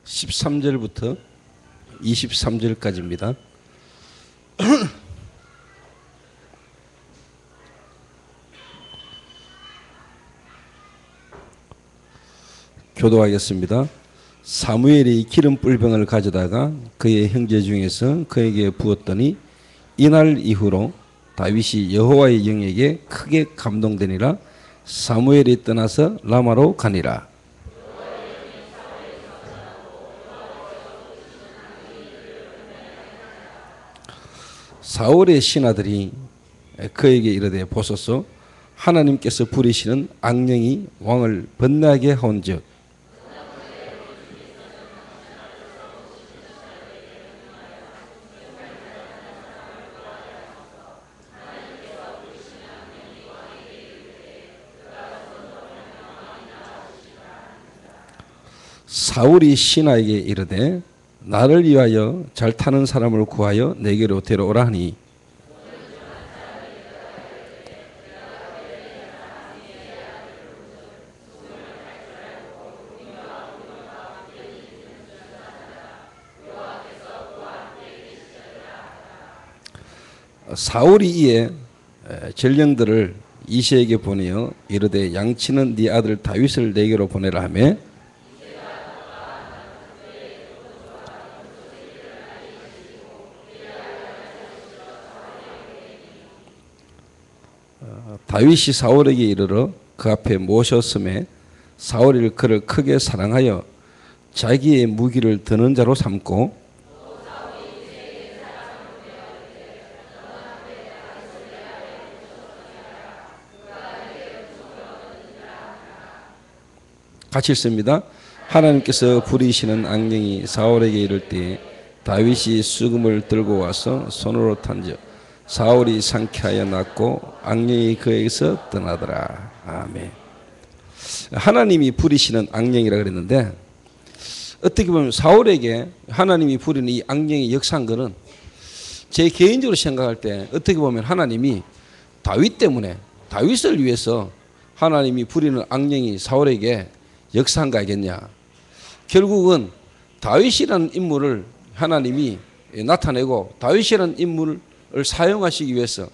13절부터 23절까지입니다. 교도하겠습니다. 사무엘이 기름 뿔병을 가져다가 그의 형제 중에서 그에게 부었더니 이날 이후로 다윗이 여호와의 영에게 크게 감동되니라. 사무엘이 떠나서 라마로 가니라. 사울의 신하들이 그에게 이르되 보소서 하나님께서 부리시는 악령이 왕을 번뇌하게 하온즉 사울이 신하에게 이르되 나를 위하여 잘 타는 사람을 구하여 내게로 데려오라 하니 사울이 이에 전령들을 이새에게 보내어 이르되 양치는 네 아들 다윗을 내게로 보내라 하며 다윗이 사울에게 이르러 그 앞에 모셨음에 사울이 그를 크게 사랑하여 자기의 무기를 드는 자로 삼고 같이 읽습니다. 하나님께서 부리시는 악령이 사울에게 이를 때 다윗이 수금을 들고 와서 손으로 탄즉 사울이 상쾌하여 났고 악령이 그에게서 떠나더라. 아멘. 하나님이 부리시는 악령이라 그랬는데 어떻게 보면 사울에게 하나님이 부리는 이 악령이 역사한 것은 제 개인적으로 생각할 때 어떻게 보면 하나님이 다윗 때문에 다윗을 위해서 하나님이 부리는 악령이 사울에게 역사한 거 아니겠냐. 결국은 다윗이라는 인물을 하나님이 나타내고 다윗이라는 인물을 사용하시기 위해서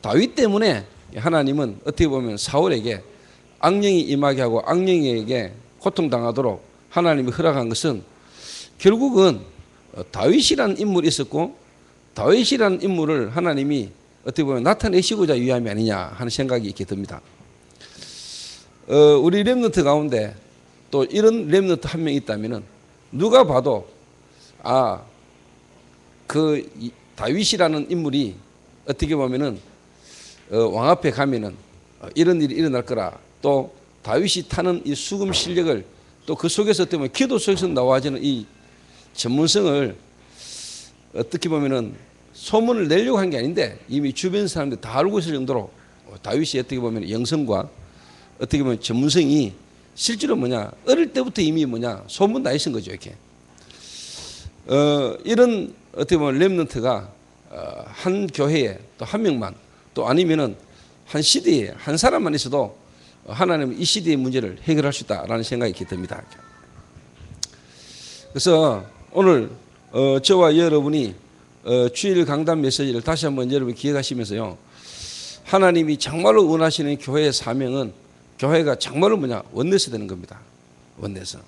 다윗 때문에 하나님은 어떻게 보면 사울에게 악령이 임하게 하고 악령에게 고통당하도록 하나님이 허락한 것은 결국은 다윗이라는 인물이 있었고 다윗이라는 인물을 하나님이 어떻게 보면 나타내시고자 위함이 아니냐 하는 생각이 있게 듭니다. 우리 렘넌트 가운데 또 이런 렘넌트 한 명 있다면 누가 봐도 그 다윗이라는 인물이 어떻게 보면은 왕 앞에 가면은 이런 일이 일어날 거라. 또 다윗이 타는 이 수금 실력을 또 그 속에서 때문에 기도 속에서 나와지는 이 전문성을 어떻게 보면은 소문을 내려고 한 게 아닌데 이미 주변 사람들이 다 알고 있을 정도로 다윗이 어떻게 보면 영성과 어떻게 보면 전문성이 실제로 뭐냐 어릴 때부터 이미 뭐냐 소문 나 있은 거죠. 이렇게 이런 어떻게 보면 렘넌트가 한 교회에 또 한 명만 또 아니면은 한 시대에 한 사람만 있어도 하나님은 이 시대의 문제를 해결할 수 있다라는 생각이 듭니다. 그래서 오늘 저와 여러분이 주일 강단 메시지를 다시 한번 여러분 기억하시면서요. 하나님이 정말로 원하시는 교회의 사명은 교회가 정말로 뭐냐 원내서 되는 겁니다. 원내서.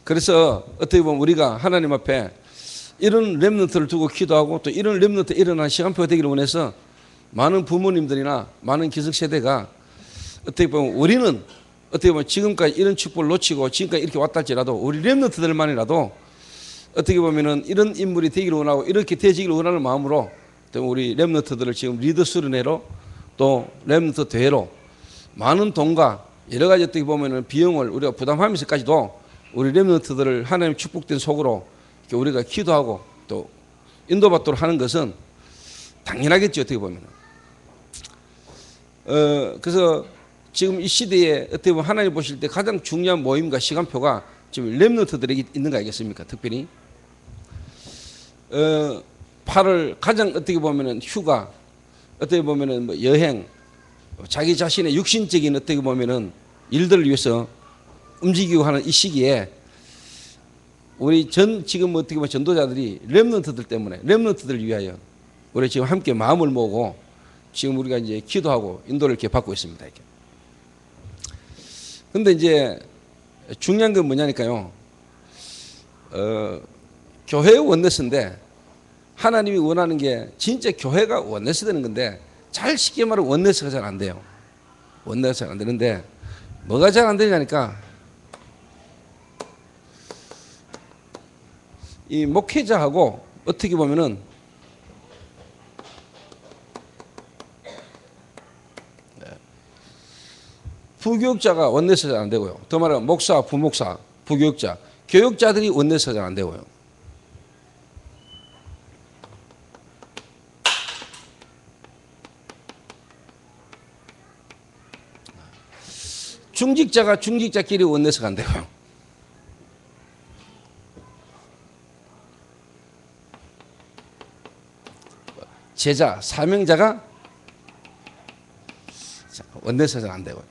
그래서 어떻게 보면 우리가 하나님 앞에 이런 렘넌트를 두고 기도하고 또 이런 렘넌트 일어나는 시간표가 되기를 원해서 많은 부모님들이나 많은 기성세대가 어떻게 보면 우리는 어떻게 보면 지금까지 이런 축복을 놓치고 지금까지 이렇게 왔다 할지라도 우리 렘넌트들만이라도 어떻게 보면은 이런 인물이 되기를 원하고 이렇게 되지기를 원하는 마음으로 우리 렘넌트들을 지금 리더 수련회로 또 렘넌트 대회로 많은 돈과 여러 가지 어떻게 보면은 비용을 우리가 부담하면서까지도 우리 렘넌트들을 하나님 축복된 속으로 우리가 기도하고 또 인도받도록 하는 것은 당연하겠죠. 어떻게 보면. 그래서 지금 이 시대에 어떻게 보면 하나님 보실 때 가장 중요한 모임과 시간표가 지금 렘넌트들에게 있는 거 아니겠습니까? 특별히 8월 가장 어떻게 보면은 휴가, 어떻게 보면은 뭐 여행, 자기 자신의 육신적인 어떻게 보면은 일들을 위해서 움직이고 하는 이 시기에 우리 지금 어떻게 보면 전도자들이 렘넌트들 때문에 렘넌트들을 위하여 우리 지금 함께 마음을 모으고 지금 우리가 이제 기도하고 인도를 이렇게 받고 있습니다. 이렇게. 근데 이제 중요한 건 뭐냐니까요. 교회의 원내스인데 하나님이 원하는 게 진짜 교회가 원내스 되는 건데 잘 쉽게 말하면 원내스가 잘 안 돼요. 원내스가 잘 안 되는데 뭐가 잘 안 되냐니까 이 목회자하고 어떻게 보면은 부교육자가 원내스가 잘 안 되고요. 더 말하면 목사, 부목사, 부교육자, 교육자들이 원내스가 잘 안 되고요. 중직자가 중직자끼리 원내스가 안 되고요. 제자, 사명자가 원내스가 잘 안 되고요.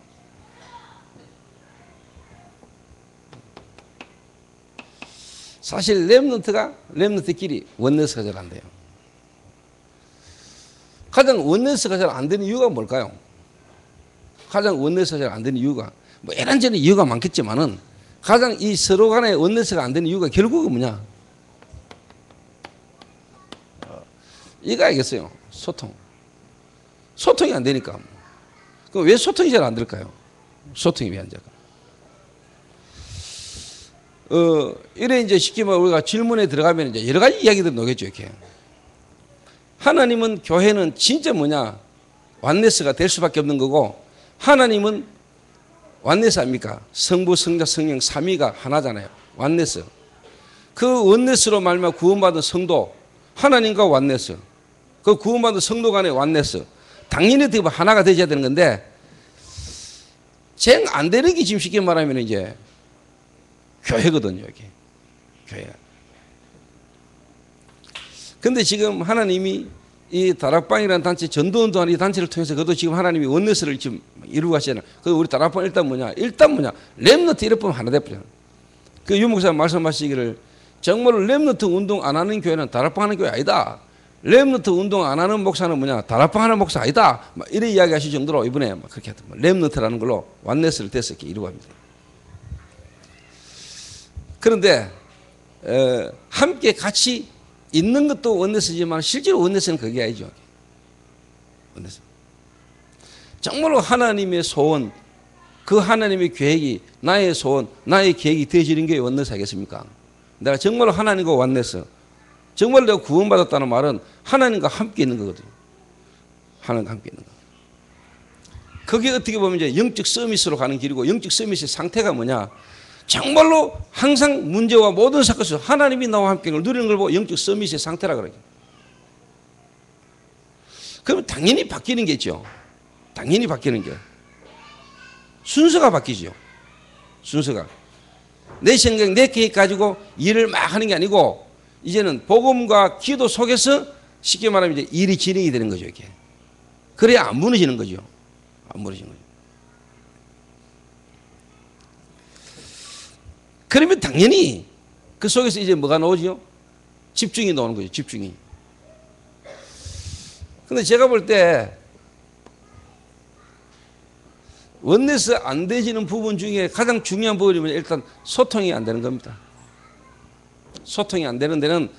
사실 렘넌트끼리 원내스가 잘 안 돼요. 가장 원내스가 잘 안 되는 이유가 뭘까요? 가장 원내스가 잘 안 되는 이유가 뭐 이런저런 이유가 많겠지만은 가장 이 서로 간에 원내스가 안 되는 이유가 결국은 뭐냐? 이거 알겠어요. 소통이 안 되니까. 그럼 왜 소통이 잘 안 될까요? 소통이 왜 안 될까? 이래 이제 쉽게 말해 우리가 질문에 들어가면 이제 여러 가지 이야기들 나오겠죠, 이렇게. 하나님은 교회는 진짜 뭐냐? 완네스가 될 수밖에 없는 거고, 하나님은 완네스 아닙니까? 성부, 성자, 성령, 삼위가 하나잖아요. 완네스. 그 원네스로 말미암아 구원받은 성도, 하나님과 완네스. 그 구원받은 성도 간의 완네스. 당연히 어떻게 보면 하나가 되셔야 되는 건데, 쟁 안 되는 게 지금 쉽게 말하면 이제 교회거든요, 이게. 교회. 근데 지금 하나님이 이 다락방이라는 단체, 전도운동하는 이 단체를 통해서 그것도 지금 하나님이 원네스를 지금 이루고 가시잖아요. 그 우리 다락방 일단 뭐냐? 렘넌트 이럴 뿐 하나 돼버려요. 그 유목사 말씀하시기를 정말로 렘넌트 운동 안 하는 교회는 다락방 하는 교회 아니다. 렘넌트 운동 안 하는 목사는 뭐냐? 다락방 하는 목사 아니다. 막 이래 이야기 하실 정도로 이번에 막 그렇게 하더만. 렘넌트라는 걸로 완네스를 돼서 이렇게 이루고 합니다. 그런데 함께 같이 있는 것도 원네스지만 실제로 원네스는 그게 아니죠. 원네스. 정말로 하나님의 소원, 그 하나님의 계획이 나의 소원, 나의 계획이 되어지는 게 원네스 아니겠습니까? 내가 정말로 하나님과 원네스, 정말 내가 구원받았다는 말은 하나님과 함께 있는 거거든요. 하나님과 함께 있는 거. 그게 어떻게 보면 이제 영적 서밋으로 가는 길이고, 영적 서밋의 상태가 뭐냐? 정말로 항상 문제와 모든 사건에서 하나님이 나와 함께 누리는 걸 보고 영적 서밋의 상태라 그래요. 그러면 당연히 바뀌는 게 있죠. 당연히 바뀌는 게. 순서가 바뀌죠. 순서가. 내 생각, 내 계획 가지고 일을 막 하는 게 아니고 이제는 복음과 기도 속에서 쉽게 말하면 이제 일이 진행이 되는 거죠. 이렇게. 그래야 안 무너지는 거죠. 안 무너지는 거죠. 그러면 당연히 그 속에서 이제 뭐가 나오죠? 집중이 나오는 거죠. 집중이. 근데 제가 볼 때 원네스 안 되지는 부분 중에 가장 중요한 부분이면 일단 소통이 안 되는 겁니다. 소통이 안 되는 데는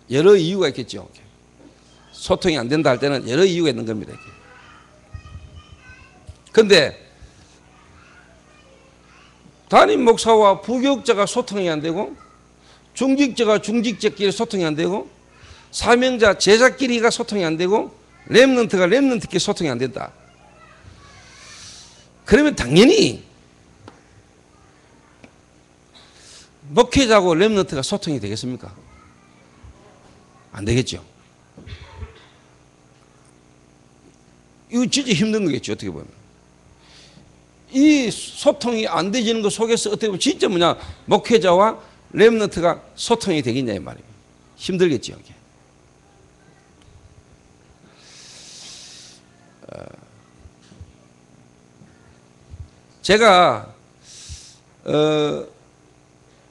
여러 이유가 있겠죠. 소통이 안 된다 할 때는 여러 이유가 있는 겁니다. 그런데 담임 목사와 부교육자가 소통이 안 되고, 중직자가 중직자끼리 소통이 안 되고, 사명자 제자끼리가 소통이 안 되고, 렘넌트가 렘넌트끼리 소통이 안 된다. 그러면 당연히 목회자하고 렘넌트가 소통이 되겠습니까? 안 되겠죠. 이거 진짜 힘든 거겠죠. 어떻게 보면. 이 소통이 안 되지는 것 속에서 어떻게 보면 진짜 뭐냐, 목회자와 렘넌트가 소통이 되겠냐 이 말이에요. 힘들겠죠. 이게. 제가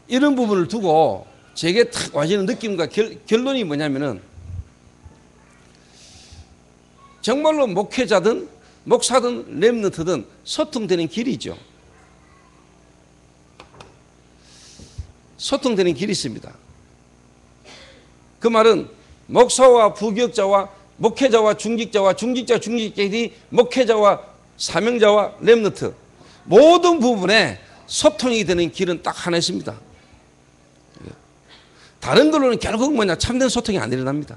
이런 부분을 두고 제게 탁 와지는 느낌과 결론이 뭐냐면은 정말로 목회자든 목사든 렘넌트든 소통되는 길이죠. 소통되는 길이 있습니다. 그 말은 목사와 부교역자와 목회자와 중직자와 중직자들이 목회자와 사명자와 렘넌트 모든 부분에 소통이 되는 길은 딱 하나 있습니다. 다른 걸로는 결국 뭐냐 참된 소통이 안 일어납니다.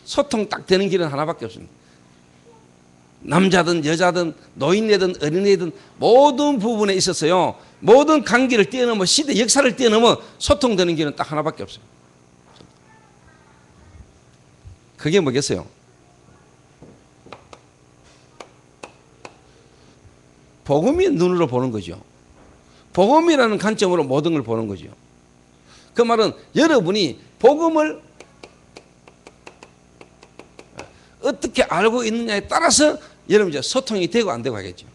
소통 딱 되는 길은 하나밖에 없습니다. 남자든 여자든 노인네든 어린애든 모든 부분에 있어서요. 모든 관계를 뛰어넘어 시대 역사를 뛰어넘어 소통되는 길은 딱 하나밖에 없어요. 그게 뭐겠어요? 복음의 눈으로 보는 거죠. 복음이라는 관점으로 모든 걸 보는 거죠. 그 말은 여러분이 복음을 어떻게 알고 있느냐에 따라서 여러분 이제 소통이 되고 안 되고 하겠죠.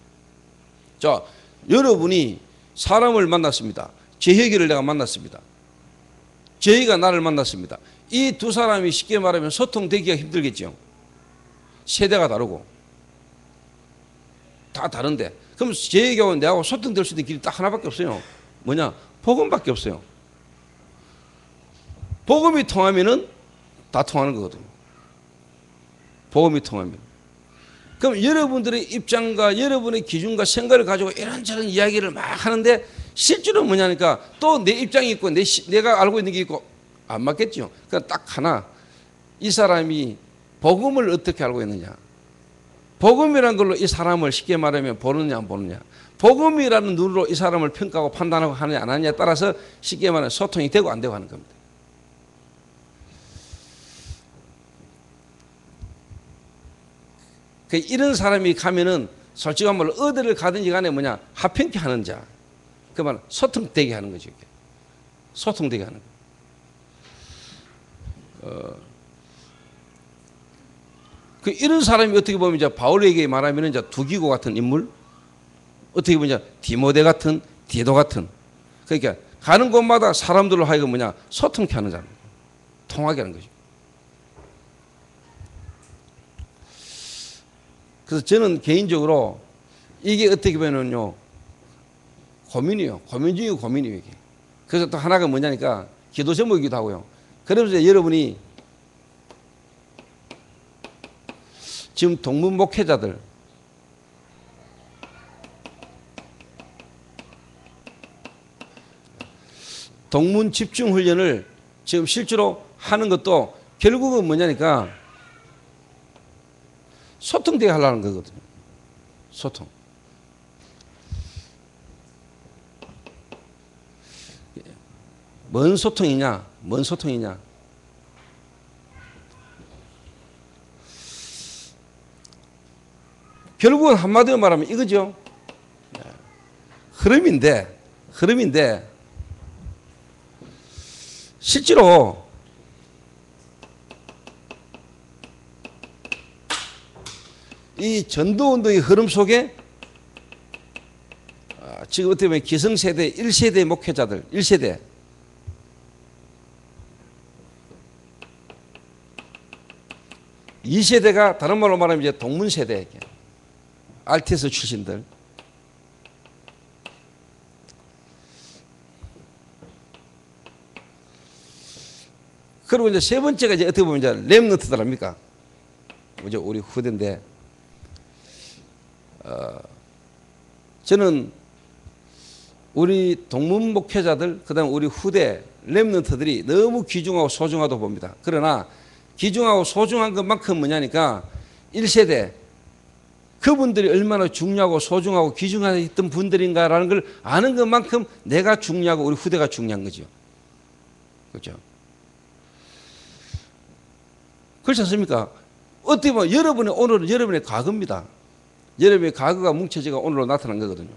자, 여러분이 사람을 만났습니다. 재혁이를 내가 만났습니다. 재혁이가 나를 만났습니다. 이 두 사람이 쉽게 말하면 소통되기가 힘들겠죠. 세대가 다르고 다 다른데 그럼 재혁이하고 내하고 소통될 수 있는 길이 딱 하나밖에 없어요. 뭐냐? 복음밖에 없어요. 복음이 통하면은 다 통하는 거거든요. 복음이 통하면. 그럼 여러분들의 입장과 여러분의 기준과 생각을 가지고 이런저런 이야기를 막 하는데 실제로 뭐냐니까 또 내 입장이 있고 내가 알고 있는 게 있고 안 맞겠죠. 그러니까 딱 하나 이 사람이 복음을 어떻게 알고 있느냐. 복음이라는 걸로 이 사람을 쉽게 말하면 보느냐 안 보느냐. 복음이라는 눈으로 이 사람을 평가하고 판단하고 하느냐 안 하느냐에 따라서 쉽게 말하면 소통이 되고 안 되고 하는 겁니다. 이런 사람이 가면은 솔직한 말로 어디를 가든지 간에 뭐냐 합평케 하는 자. 그 말은 소통되게 하는 거죠. 소통되게 하는 거. 이런 사람이 어떻게 보면 이제 바울에게 말하면 이제 두기고 같은 인물, 어떻게 보면 이제 디모데 같은 디도 같은. 그러니까 가는 곳마다 사람들로 하여금 뭐냐 소통케 하는 자입니다. 통하게 하는 거죠. 그래서 저는 개인적으로 이게 어떻게 보면요 고민이에요. 고민 중에 고민이에요. 이게. 그래서 또 하나가 뭐냐니까 기도 제목이기도 하고요. 그러면서 여러분이 지금 동문 목회자들 동문 집중 훈련을 지금 실제로 하는 것도 결국은 뭐냐니까 소통되게 하려는 거거든요. 소통. 뭔 소통이냐? 뭔 소통이냐? 결국은 한마디로 말하면 이거죠. 흐름인데 실제로 이 전도운동의 흐름 속에 지금 어떻게 보면 기성세대 1세대 목회자들 1세대 2세대가 다른 말로 말하면 이제 동문세대 RTS 출신들 그리고 이제 세 번째가 이제 어떻게 보면 이제 렘넌트들 아닙니까? 이제 우리 후대인데 저는 우리 동문 목회자들 그다음 우리 후대 렘넌트들이 너무 귀중하고 소중하다고 봅니다. 그러나 귀중하고 소중한 것만큼 뭐냐니까 1세대 그분들이 얼마나 중요하고 소중하고 귀중했던 분들인가라는 걸 아는 것만큼 내가 중요하고 우리 후대가 중요한 거죠. 그렇죠? 그렇지 않습니까? 어떻게 보면 여러분의 오늘은 여러분의 과거입니다. 여러분의 과거가 뭉쳐지가 오늘로 나타난 거거든요.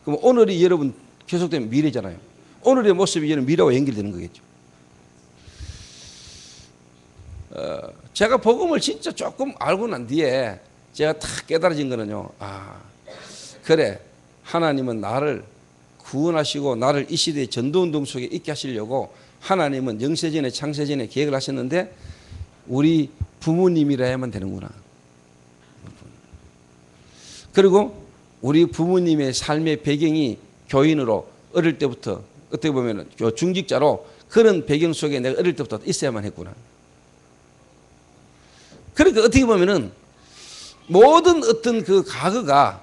그럼 오늘이 여러분 계속되면 미래잖아요. 오늘의 모습이 여러분 미래와 연결되는 거겠죠. 제가 복음을 진짜 조금 알고 난 뒤에 제가 다 깨달아진 거는요. 그래, 하나님은 나를 구원하시고 나를 이 시대의 전도운동 속에 있게 하시려고 하나님은 영세전에 창세전에 계획을 하셨는데 우리 부모님이라 해야만 되는구나. 그리고 우리 부모님의 삶의 배경이 교인으로 어릴 때부터 어떻게 보면 중직자로 그런 배경 속에 내가 어릴 때부터 있어야만 했구나. 그러니까 어떻게 보면은 모든 어떤 그 과거가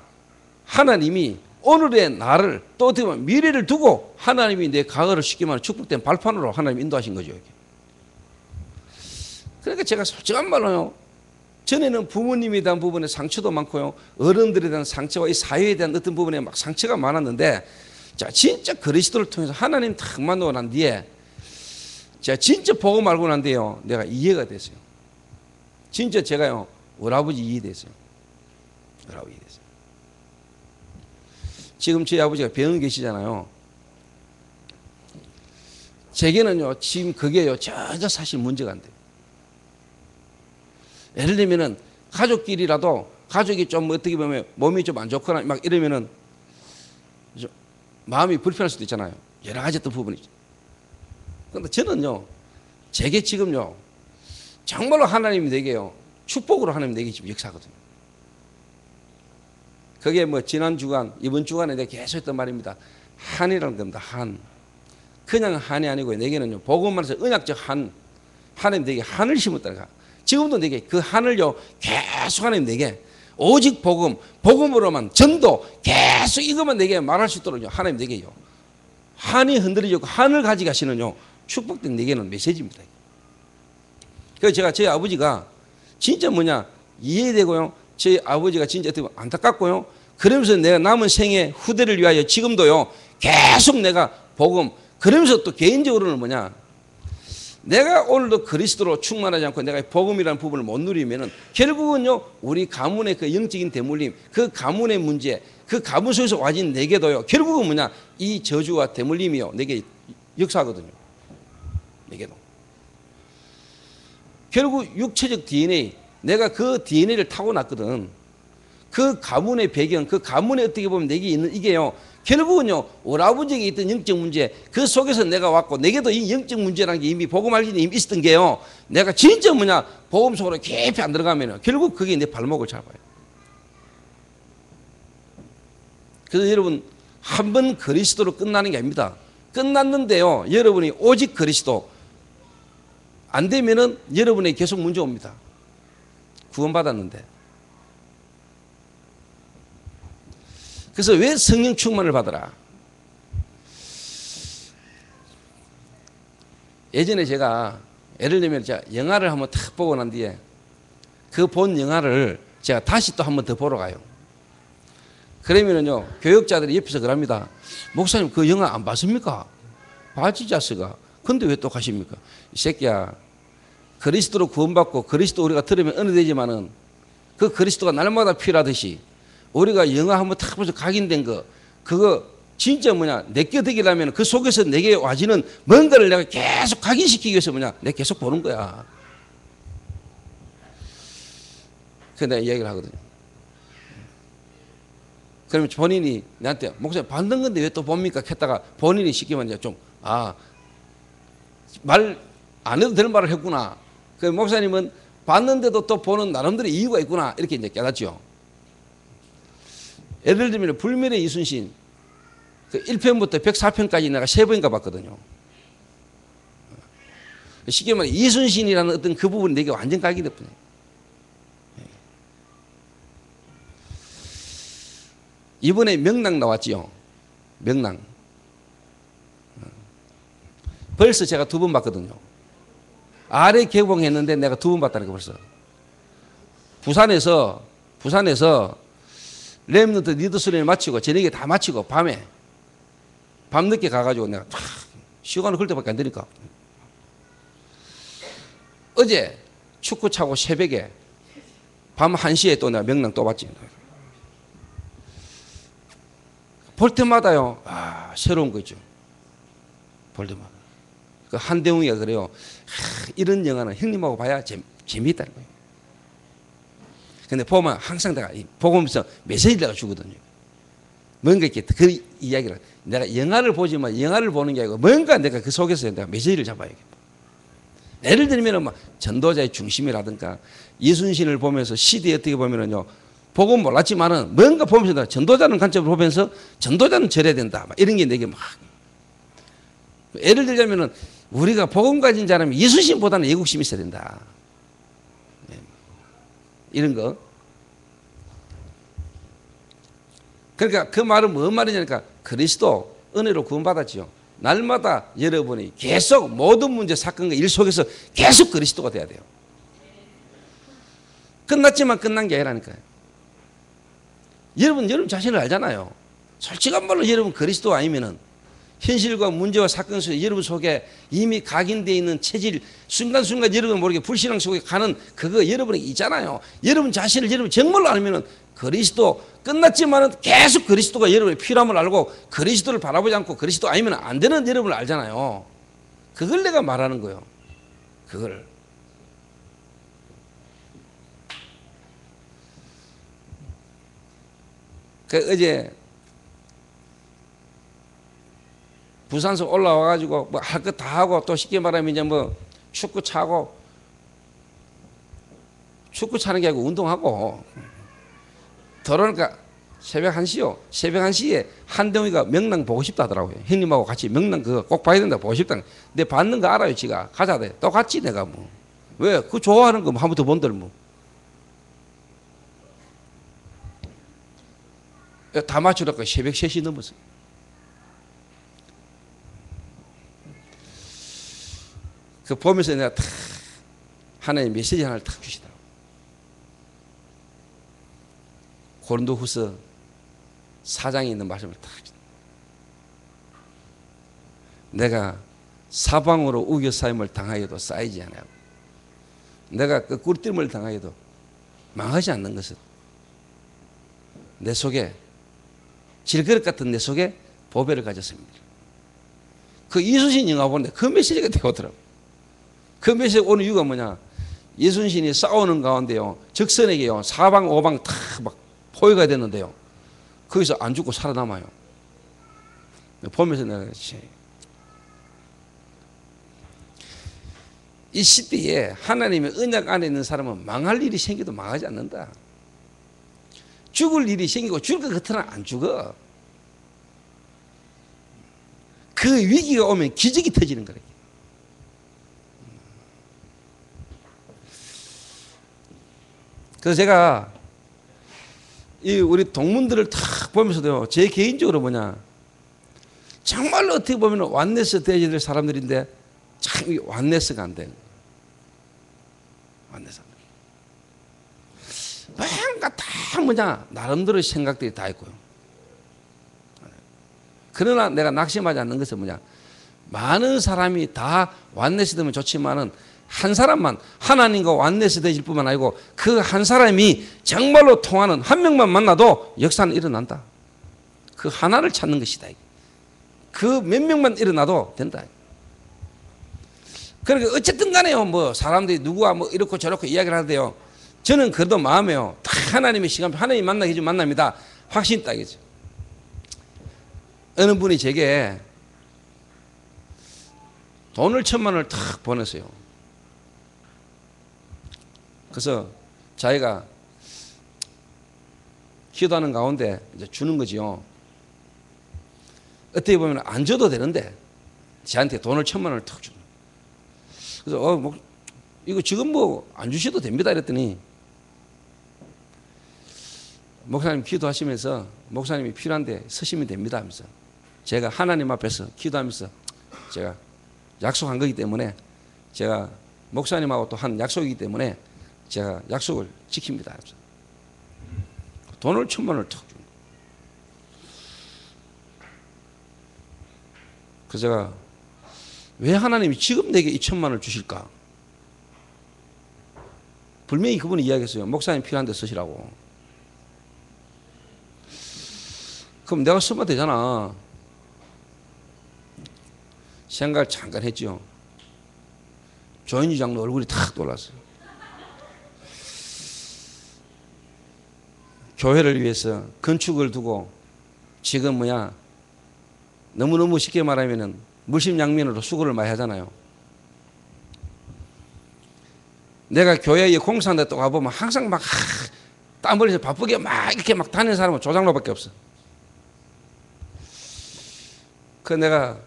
하나님이 오늘의 나를 또 어떻게 보면 미래를 두고 하나님이 내 과거를 쉽게 말하면 축복된 발판으로 하나님 인도하신 거죠. 그러니까 제가 솔직한 말로요. 전에는 부모님에 대한 부분에 상처도 많고요. 어른들에 대한 상처와 이 사회에 대한 어떤 부분에 막 상처가 많았는데 자, 진짜 그리스도를 통해서 하나님 탁 만나고 난 뒤에 제가 진짜 보고 말고 난 뒤에요. 내가 이해가 됐어요. 진짜 제가요. 우리 아버지 이해됐어요. 우리 아버지 이해됐어요. 지금 저희 아버지가 병원 계시잖아요. 제게는요. 지금 그게요. 전혀 사실 문제가 안 돼요. 예를 들면은 가족끼리라도 가족이 좀 어떻게 보면 몸이 좀 안 좋거나 막 이러면은 마음이 불편할 수도 있잖아요. 여러 가지 어떤 부분이죠. 그런데 저는요, 제게 지금요, 정말로 하나님이 내게요, 축복으로 하나님 내게 지금 역사하거든요. 그게 뭐 지난 주간, 이번 주간에 내가 계속 했던 말입니다. 한이라는 겁니다. 한. 그냥 한이 아니고요. 내게는요, 복음만 해서 언약적 한. 하나님 내게 한을 심었다는 거. 지금도 내게 그 한을요, 계속 하나님 내게 오직 복음, 복음으로만 전도 계속 이것만 내게 말할 수 있도록 하나님 내게요. 한이 흔들리고 한을 가져가시는요, 축복된 내게는 메시지입니다. 그래서 제가 저희 아버지가 진짜 뭐냐 이해되고요. 저희 아버지가 진짜 어떻게 안타깝고요. 그러면서 내가 남은 생애 후대를 위하여 지금도요, 계속 내가 복음, 그러면서 또 개인적으로는 뭐냐, 내가 오늘도 그리스도로 충만하지 않고 내가 복음이라는 부분을 못 누리면은 결국은요, 우리 가문의 그 영적인 대물림, 그 가문의 문제, 그 가문 속에서 와진 내게도요, 결국은 뭐냐, 이 저주와 대물림이요, 내게 역사하거든요. 내게도. 결국 육체적 DNA, 내가 그 DNA를 타고났거든. 그 가문의 배경, 그 가문에 어떻게 보면 내게 있는 이게요, 결국은요, 우리 아버지에게 있던 영적 문제, 그 속에서 내가 왔고, 내게도 이 영적 문제라는 게 이미 복음 알기는 이미 있었던 게요, 내가 진짜 뭐냐, 복음 속으로 깊이 안 들어가면 결국 그게 내 발목을 잡아요. 그래서 여러분, 한 번 그리스도로 끝나는 게 아닙니다. 끝났는데요, 여러분이 오직 그리스도 안 되면은 여러분에게 계속 문제 옵니다. 구원받았는데. 그래서 왜 성령 충만을 받으라? 예전에 제가 예를 들면 제가 영화를 한번 탁 보고 난 뒤에 그 본 영화를 제가 다시 또 한번 더 보러 가요. 그러면은요, 교역자들이 옆에서 그럽니다. 목사님 그 영화 안 봤습니까? 봤지 자식아. 근데 왜 또 가십니까? 이 새끼야, 그리스도로 구원받고 그리스도 우리가 들으면 어느 되지만은 그 그리스도가 날마다 필요하듯이 우리가 영화 한번 탁 보면서 각인된 거, 그거 진짜 뭐냐, 내게 되기라면 그 속에서 내게 와지는 뭔가를 내가 계속 각인시키기 위해서 뭐냐, 내가 계속 보는 거야. 그래서 내가 이야기를 하거든요. 그러면 본인이 나한테 목사님 받는 건데 왜 또 봅니까? 했다가 본인이 쉽게 말하면 좀, 말 안 해도 될 말을 했구나. 그 목사님은 봤는데도 또 보는 나름대로 이유가 있구나. 이렇게 이제 깨닫죠. 예를 들면 불멸의 이순신 그 1편부터 104편까지 내가 3번인가 봤거든요. 쉽게 말해 이순신이라는 어떤 그 부분이 내게 완전 각이 됐거든요. 이번에 명랑 나왔지요. 명랑. 벌써 제가 2번 봤거든요. 아래 개봉했는데 내가 2번 봤다는 거 벌써. 부산에서 렘넌트 리더스를 마치고 저녁에 다 마치고 밤에 밤늦게 가가지고 내가 탁 시간을 그럴 때밖에 안 되니까 어제 축구 차고 새벽에 밤 1시에 또 내가 명랑 또 봤지. 볼 때마다요, 새로운 거 있죠. 볼 때마다. 그 한대웅이가 그래요. 이런 영화는 형님하고 봐야 재미있다는 거예요. 근데 보면 항상 내가 보면서 메시지를 내가 주거든요. 뭔가 이렇게 그 이야기를 내가 영화를 보지만 영화를 보는 게 아니고 뭔가 내가 그 속에서 내가 메시지를 잡아야겠다. 예를 들면 막 전도자의 중심이라든가 이순신을 보면서 시대에 어떻게 보면은요 복음 몰랐지만은 뭔가 보면서 전도자는 관점으로 보면서 전도자는 저래야 된다 막 이런 게 내게 막 예를 들자면은 우리가 복음 가진 자라면 이순신보다는 애국심이 있어야 된다. 이런 거. 그러니까 그 말은 뭔 말이냐니까 그리스도 은혜로 구원받았지요. 날마다 여러분이 계속 모든 문제 사건과 일 속에서 계속 그리스도가 돼야 돼요. 끝났지만 끝난 게 아니라니까요. 여러분 자신을 알잖아요. 솔직한 말로 여러분 그리스도 아니면은 현실과 문제와 사건 속에 여러분 속에 이미 각인되어 있는 체질 순간순간 여러분 모르게 불신앙 속에 가는 그거 여러분이 있잖아요. 여러분 자신을 여러분 정말로 알면은 그리스도 끝났지만은 계속 그리스도가 여러분의 필요함을 알고 그리스도를 바라보지 않고 그리스도 아니면 안 되는 여러분을 알잖아요. 그걸 내가 말하는 거예요. 그걸. 어제 부산서 올라와가지고 뭐 할 것 다 하고 또 쉽게 말하면 이제 뭐 축구 차고 축구 차는 게 아니고 운동하고 들어오니까 새벽 1시요. 새벽 1시에 한동희가 명랑 보고 싶다 하더라고요. 형님하고 같이 명랑 그거 꼭 봐야 된다 보고 싶다. 근데 받는 거 알아요. 지가 가자 돼. 또 갔지 내가 뭐. 왜? 그 좋아하는 거 뭐 한 번 더 본들 뭐. 다 맞추려고 새벽 3시 넘었어. 그 보면서 내가 탁 하나의 메시지 하나를 탁 주시더라고. 고린도후서 4장에 있는 말씀을 탁 주시더라고. 내가 사방으로 우겨싸임을 당하여도 쌓이지 않아요. 내가 그 꿀뜨림을 당하여도 망하지 않는 것은 내 속에 질그릇 같은 내 속에 보배를 가졌습니다. 그 이순신 영화 보는데 그 메시지가 되어오더라고. 그 메시지 오는 이유가 뭐냐? 이순신이 싸우는 가운데요, 적선에게요, 사방 오방 다 막 포위가 됐는데요, 거기서 안 죽고 살아남아요. 보면서 내가 이 시대에 하나님의 언약 안에 있는 사람은 망할 일이 생겨도 망하지 않는다. 죽을 일이 생기고 죽을 것 같으나 안 죽어. 그 위기가 오면 기적이 터지는 거래. 그래서 제가 이 우리 동문들을 탁 보면서도요, 제 개인적으로 뭐냐, 정말로 어떻게 보면 완네스 되어야 될 사람들인데 참 완네스가 안 되는 거예요. 완네스 안 돼요. 뭔가 다 뭐냐 나름대로 생각들이 다 있고요. 그러나 내가 낙심하지 않는 것은 뭐냐, 많은 사람이 다 완네스 되면 좋지만은 한 사람만 하나님과 완네스 되실 뿐만 아니고 그 한 사람이 정말로 통하는 한 명만 만나도 역사는 일어난다. 그 하나를 찾는 것이다. 그 몇 명만 일어나도 된다. 그러니까 어쨌든 간에요, 뭐 사람들이 누구와 뭐 이렇고 저렇고 이야기를 하는데요, 저는 그래도 마음에요, 다 하나님의 시간, 하나님 만나게 해준 만납니다. 확신이 딱이죠. 어느 분이 제게 돈을 1,000만 원을 탁 보냈어요. 그래서 자기가 기도하는 가운데 이제 주는 거지요. 어떻게 보면 안 줘도 되는데 저한테 돈을 1,000만 원을 탁 주는. 그래서 뭐 이거 지금 뭐 안 주셔도 됩니다 이랬더니, 목사님 기도하시면서 목사님이 필요한데 서시면 됩니다 하면서, 제가 하나님 앞에서 기도하면서 제가 약속한 거기 때문에, 제가 목사님하고 또 한 약속이기 때문에 제가 약속을 지킵니다. 돈을 1,000만 원을 탁 준 거예요. 그래서 제가 왜 하나님이 지금 내게 2,000만 원을 주실까? 분명히 그분이 이야기했어요. 목사님 필요한 데 쓰시라고. 그럼 내가 쓰면 되잖아. 생각을 잠깐 했죠. 조인주 장로 얼굴이 탁 돌았어요. 교회를 위해서 건축을 두고 지금 너무너무 쉽게 말하면은 물심양면으로 수고를 많이 하잖아요. 내가 교회에 공사하는데 또 가보면 항상 막 땀 흘려서 바쁘게 막 이렇게 막 다니는 사람은 조장로밖에 없어. 내가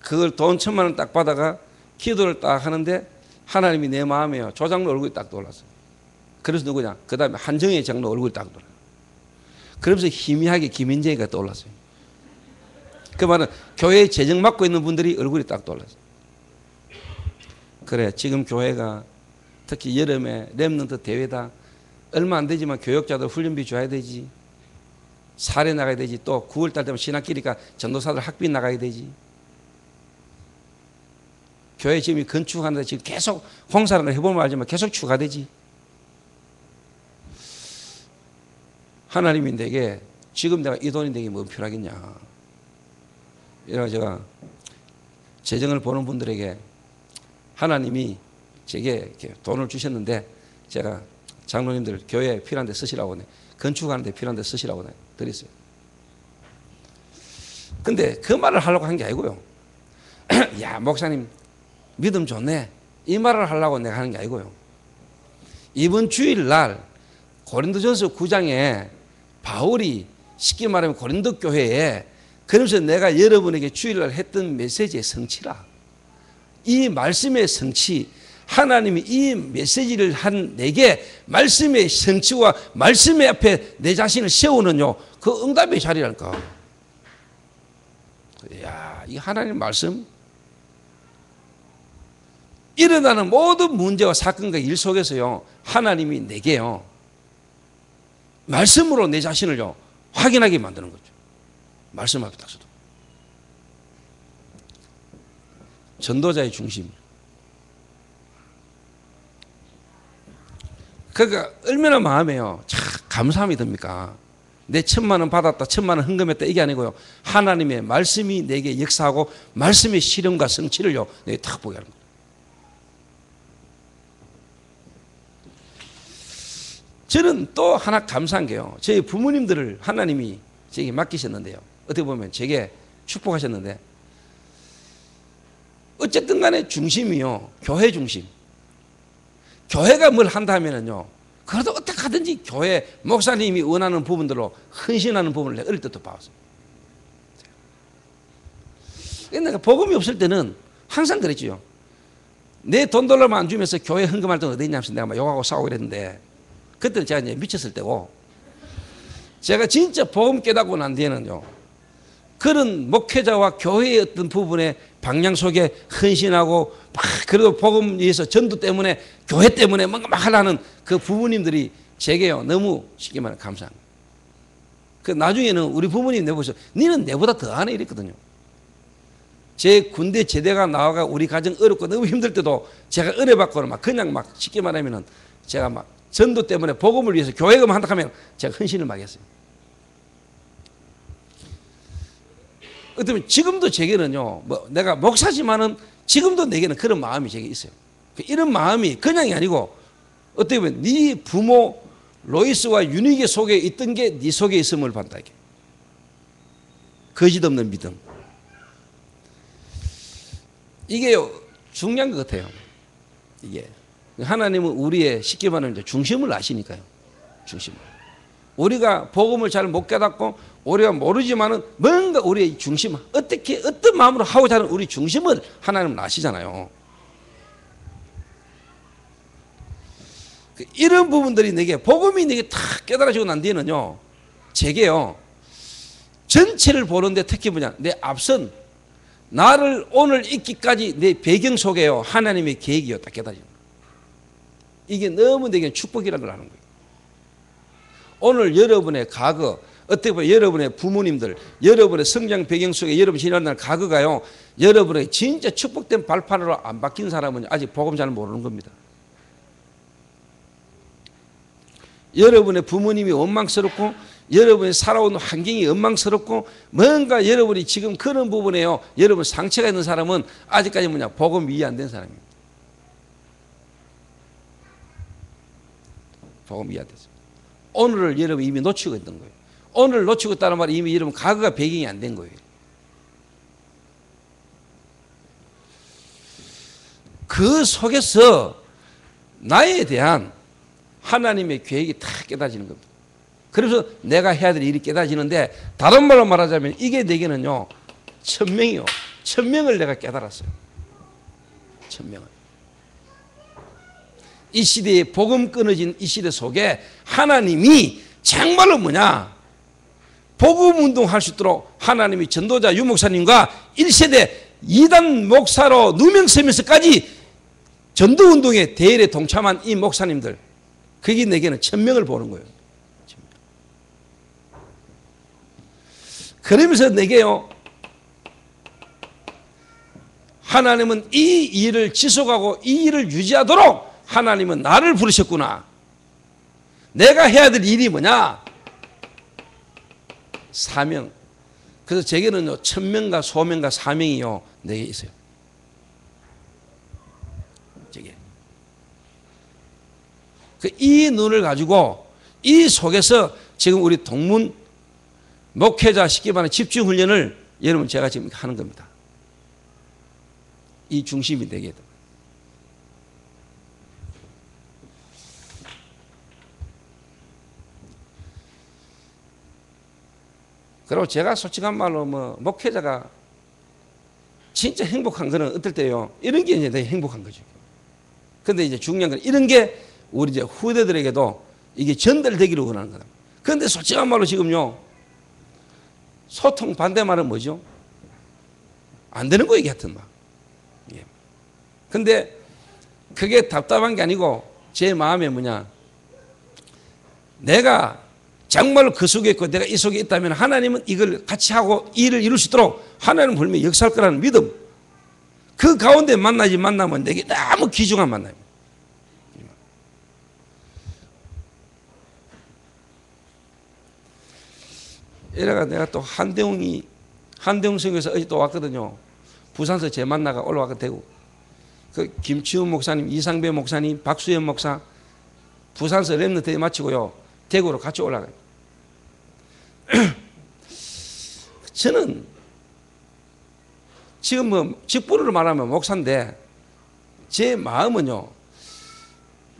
그걸 돈 1,000만 원 딱 받아가 기도를 딱 하는데 하나님이 내 마음에 조장로 얼굴이 딱 떠올랐어. 그래서 누구냐? 그 다음에 한정희 장로 얼굴이 딱 떠올랐어. 그러면서 희미하게 김인재가 떠올랐어요. 그 말은 교회에 재정 맡고 있는 분들이 얼굴이 딱 떠올랐어. 그래, 지금 교회가 특히 여름에 렘넌트 대회다. 얼마 안 되지만 교역자들 훈련비 줘야 되지. 사례 나가야 되지. 또 9월달 되면 신학기니까 전도사들 학비 나가야 되지. 교회 지금 건축하는데 지금 계속 공사를 해보면 알지만 계속 추가되지. 하나님이 내게 지금 내가 이 돈이 내게 뭐 필요하겠냐. 이래서 제가 재정을 보는 분들에게 하나님이 제게 이렇게 돈을 주셨는데 제가 장로님들 교회에 필요한 데 쓰시라고 건축하는 데 필요한 데 쓰시라고 드렸어요. 근데 그 말을 하려고 한 게 아니고요. 야, 목사님 믿음 좋네. 이 말을 하려고 내가 하는 게 아니고요. 이번 주일날 고린도전서 9장에 바울이 쉽게 말하면 고린도 교회에 그러면서 내가 여러분에게 주일날 했던 메시지의 성취라. 이 말씀의 성취, 하나님이 이 메시지를 한 내게 말씀의 성취와 말씀의 앞에 내 자신을 세우는요, 그 응답의 자리랄까. 이야, 이 하나님 말씀, 일어나는 모든 문제와 사건과 일 속에서요, 하나님이 내게요, 말씀으로 내 자신을요, 확인하게 만드는 거죠. 말씀 앞에 딱 서도. 전도자의 중심. 그러니까 얼마나 마음에요, 참 감사함이 듭니까? 내 1,000만 원 받았다, 1,000만 원 헌금했다, 이게 아니고요, 하나님의 말씀이 내게 역사하고 말씀의 실현과 성취를요, 내게 딱 보게 하는 거예요. 저는 또 하나 감사한 게요, 저희 부모님들을 하나님이 제게 맡기셨는데요, 어떻게 보면 제게 축복하셨는데, 어쨌든 간에 중심이요, 교회 중심. 교회가 뭘 한다 하면은요, 그래도 어떻게 하든지 교회 목사님이 원하는 부분들로 헌신하는 부분을 내가 어릴 때부터 봐왔어요. 내가 복음이 없을 때는 항상 그랬죠. 내 돈 달러만 안 주면서 교회 헌금할 돈 어디 있냐면서 내가 막 욕하고 싸우고 그랬는데, 그때는 제가 이제 미쳤을 때고, 제가 진짜 복음 깨닫고 난 뒤에는요, 그런 목회자와 교회의 어떤 부분의 방향 속에 헌신하고 막 그래도 복음 위해서 전도 때문에 교회 때문에 뭔가 막 하려는 그 부모님들이 제게요, 너무 쉽게 말하면 감사한 거예요. 그 나중에는 우리 부모님 내보셔, 니는 내보다 더 하네 이랬거든요. 제 군대 제대가 나와가 우리 가정 어렵고 너무 힘들 때도 제가 은혜받고는 막 그냥 막 쉽게 말하면은 제가 막 전도 때문에 복음을 위해서 교회금 한다 하면 제가 헌신을 막 했어요. 어쩌면 지금도 제게는요, 내가 목사지만은 지금도 내게는 그런 마음이 제게 있어요. 이런 마음이 그냥이 아니고, 어떻게 보면 네 부모 로이스와 유니게 속에 있던 게 네 속에 있음을 본다. 이게 거짓 없는 믿음. 이게 중요한 것 같아요. 이게 하나님은 우리의 쉽게 말하면 중심을 아시니까요. 중심을. 우리가 복음을 잘 못 깨닫고 우리가 모르지만은 뭔가 우리의 중심, 어떻게 어떤 마음으로 하고자 하는 우리 중심을 하나님은 아시잖아요. 이런 부분들이 내게 복음이 내게 다 깨달아지고 난 뒤에는요, 제게요 전체를 보는데 특히 뭐냐, 내 앞선 나를 오늘 있기까지 내 배경 속에요 하나님의 계획이요 딱 깨달아요. 이게 너무 내게 축복이라는 걸 아는 거예요. 오늘 여러분의 과거, 어떻게 보면 여러분의 부모님들, 여러분의 성장 배경 속에 여러분 지나는 과거가요, 여러분의 진짜 축복된 발판으로 안 바뀐 사람은 아직 복음 잘 모르는 겁니다. 여러분의 부모님이 원망스럽고 여러분이 살아온 환경이 원망스럽고 뭔가 여러분이 지금 그런 부분에요, 여러분 상처가 있는 사람은 아직까지 뭐냐, 복음 이해 안 된 사람입니다. 복음 이해 안 됐어요. 오늘을 여러분 이미 놓치고 있던 거예요. 오늘 놓치고 있다는 말이 이미 이러면 과거가 배경이 안 된 거예요. 그 속에서 나에 대한 하나님의 계획이 다 깨달아지는 겁니다. 그래서 내가 해야 될 일이 깨달아지는데, 다른 말로 말하자면 이게 내게는요, 천명이요. 천명을 내가 깨달았어요. 천명을. 이 시대에 복음 끊어진 이 시대 속에 하나님이 정말로 뭐냐, 복음 운동할 수 있도록 하나님이 전도자 유 목사님과 1세대 2단 목사로 누명서면서까지 전도 운동에 대열에 동참한 이 목사님들, 그게 내게는 천명을 보는 거예요. 천명. 그러면서 내게요, 하나님은 이 일을 지속하고 이 일을 유지하도록 하나님은 나를 부르셨구나. 내가 해야 될 일이 뭐냐? 사명. 그래서 제게는요, 천명과 소명과 사명이요, 내게 있어요. 제게. 이 눈을 가지고 이 속에서 지금 우리 동문 목회자 쉽게 말하는 집중훈련을 여러분 제가 지금 하는 겁니다. 이 중심이 되게 됩니다. 그리고 제가 솔직한 말로 목회자가 진짜 행복한 거는 어떨 때요, 이런 게 이제 되게 행복한 거죠. 근데 이제 중요한 건 이런 게 우리 이제 후대들에게도 이게 전달되기를 원하는 거다. 그런데 솔직한 말로 지금요, 소통 반대말은 뭐죠? 안 되는 거 얘기 하여튼 막. 예. 근데 그게 답답한 게 아니고 제 마음에 뭐냐, 내가 정말로 그 속에 있고 내가 이 속에 있다면 하나님은 이걸 같이 하고 일을 이룰 수 있도록 하나님은 분명히 역사할 거라는 믿음, 그 가운데 만나면 내게 너무 귀중한 만남입니다. 이래가 내가 또 한대웅 성교에서 어제 또 왔거든요. 부산서 제 만나가 올라왔거든. 대구. 그 김치훈 목사님, 이상배 목사님, 박수현 목사, 부산서 렘넌트 마치고요, 대구로 같이 올라가요. 저는 지금 직분으로 말하면 목사인데, 제 마음은요,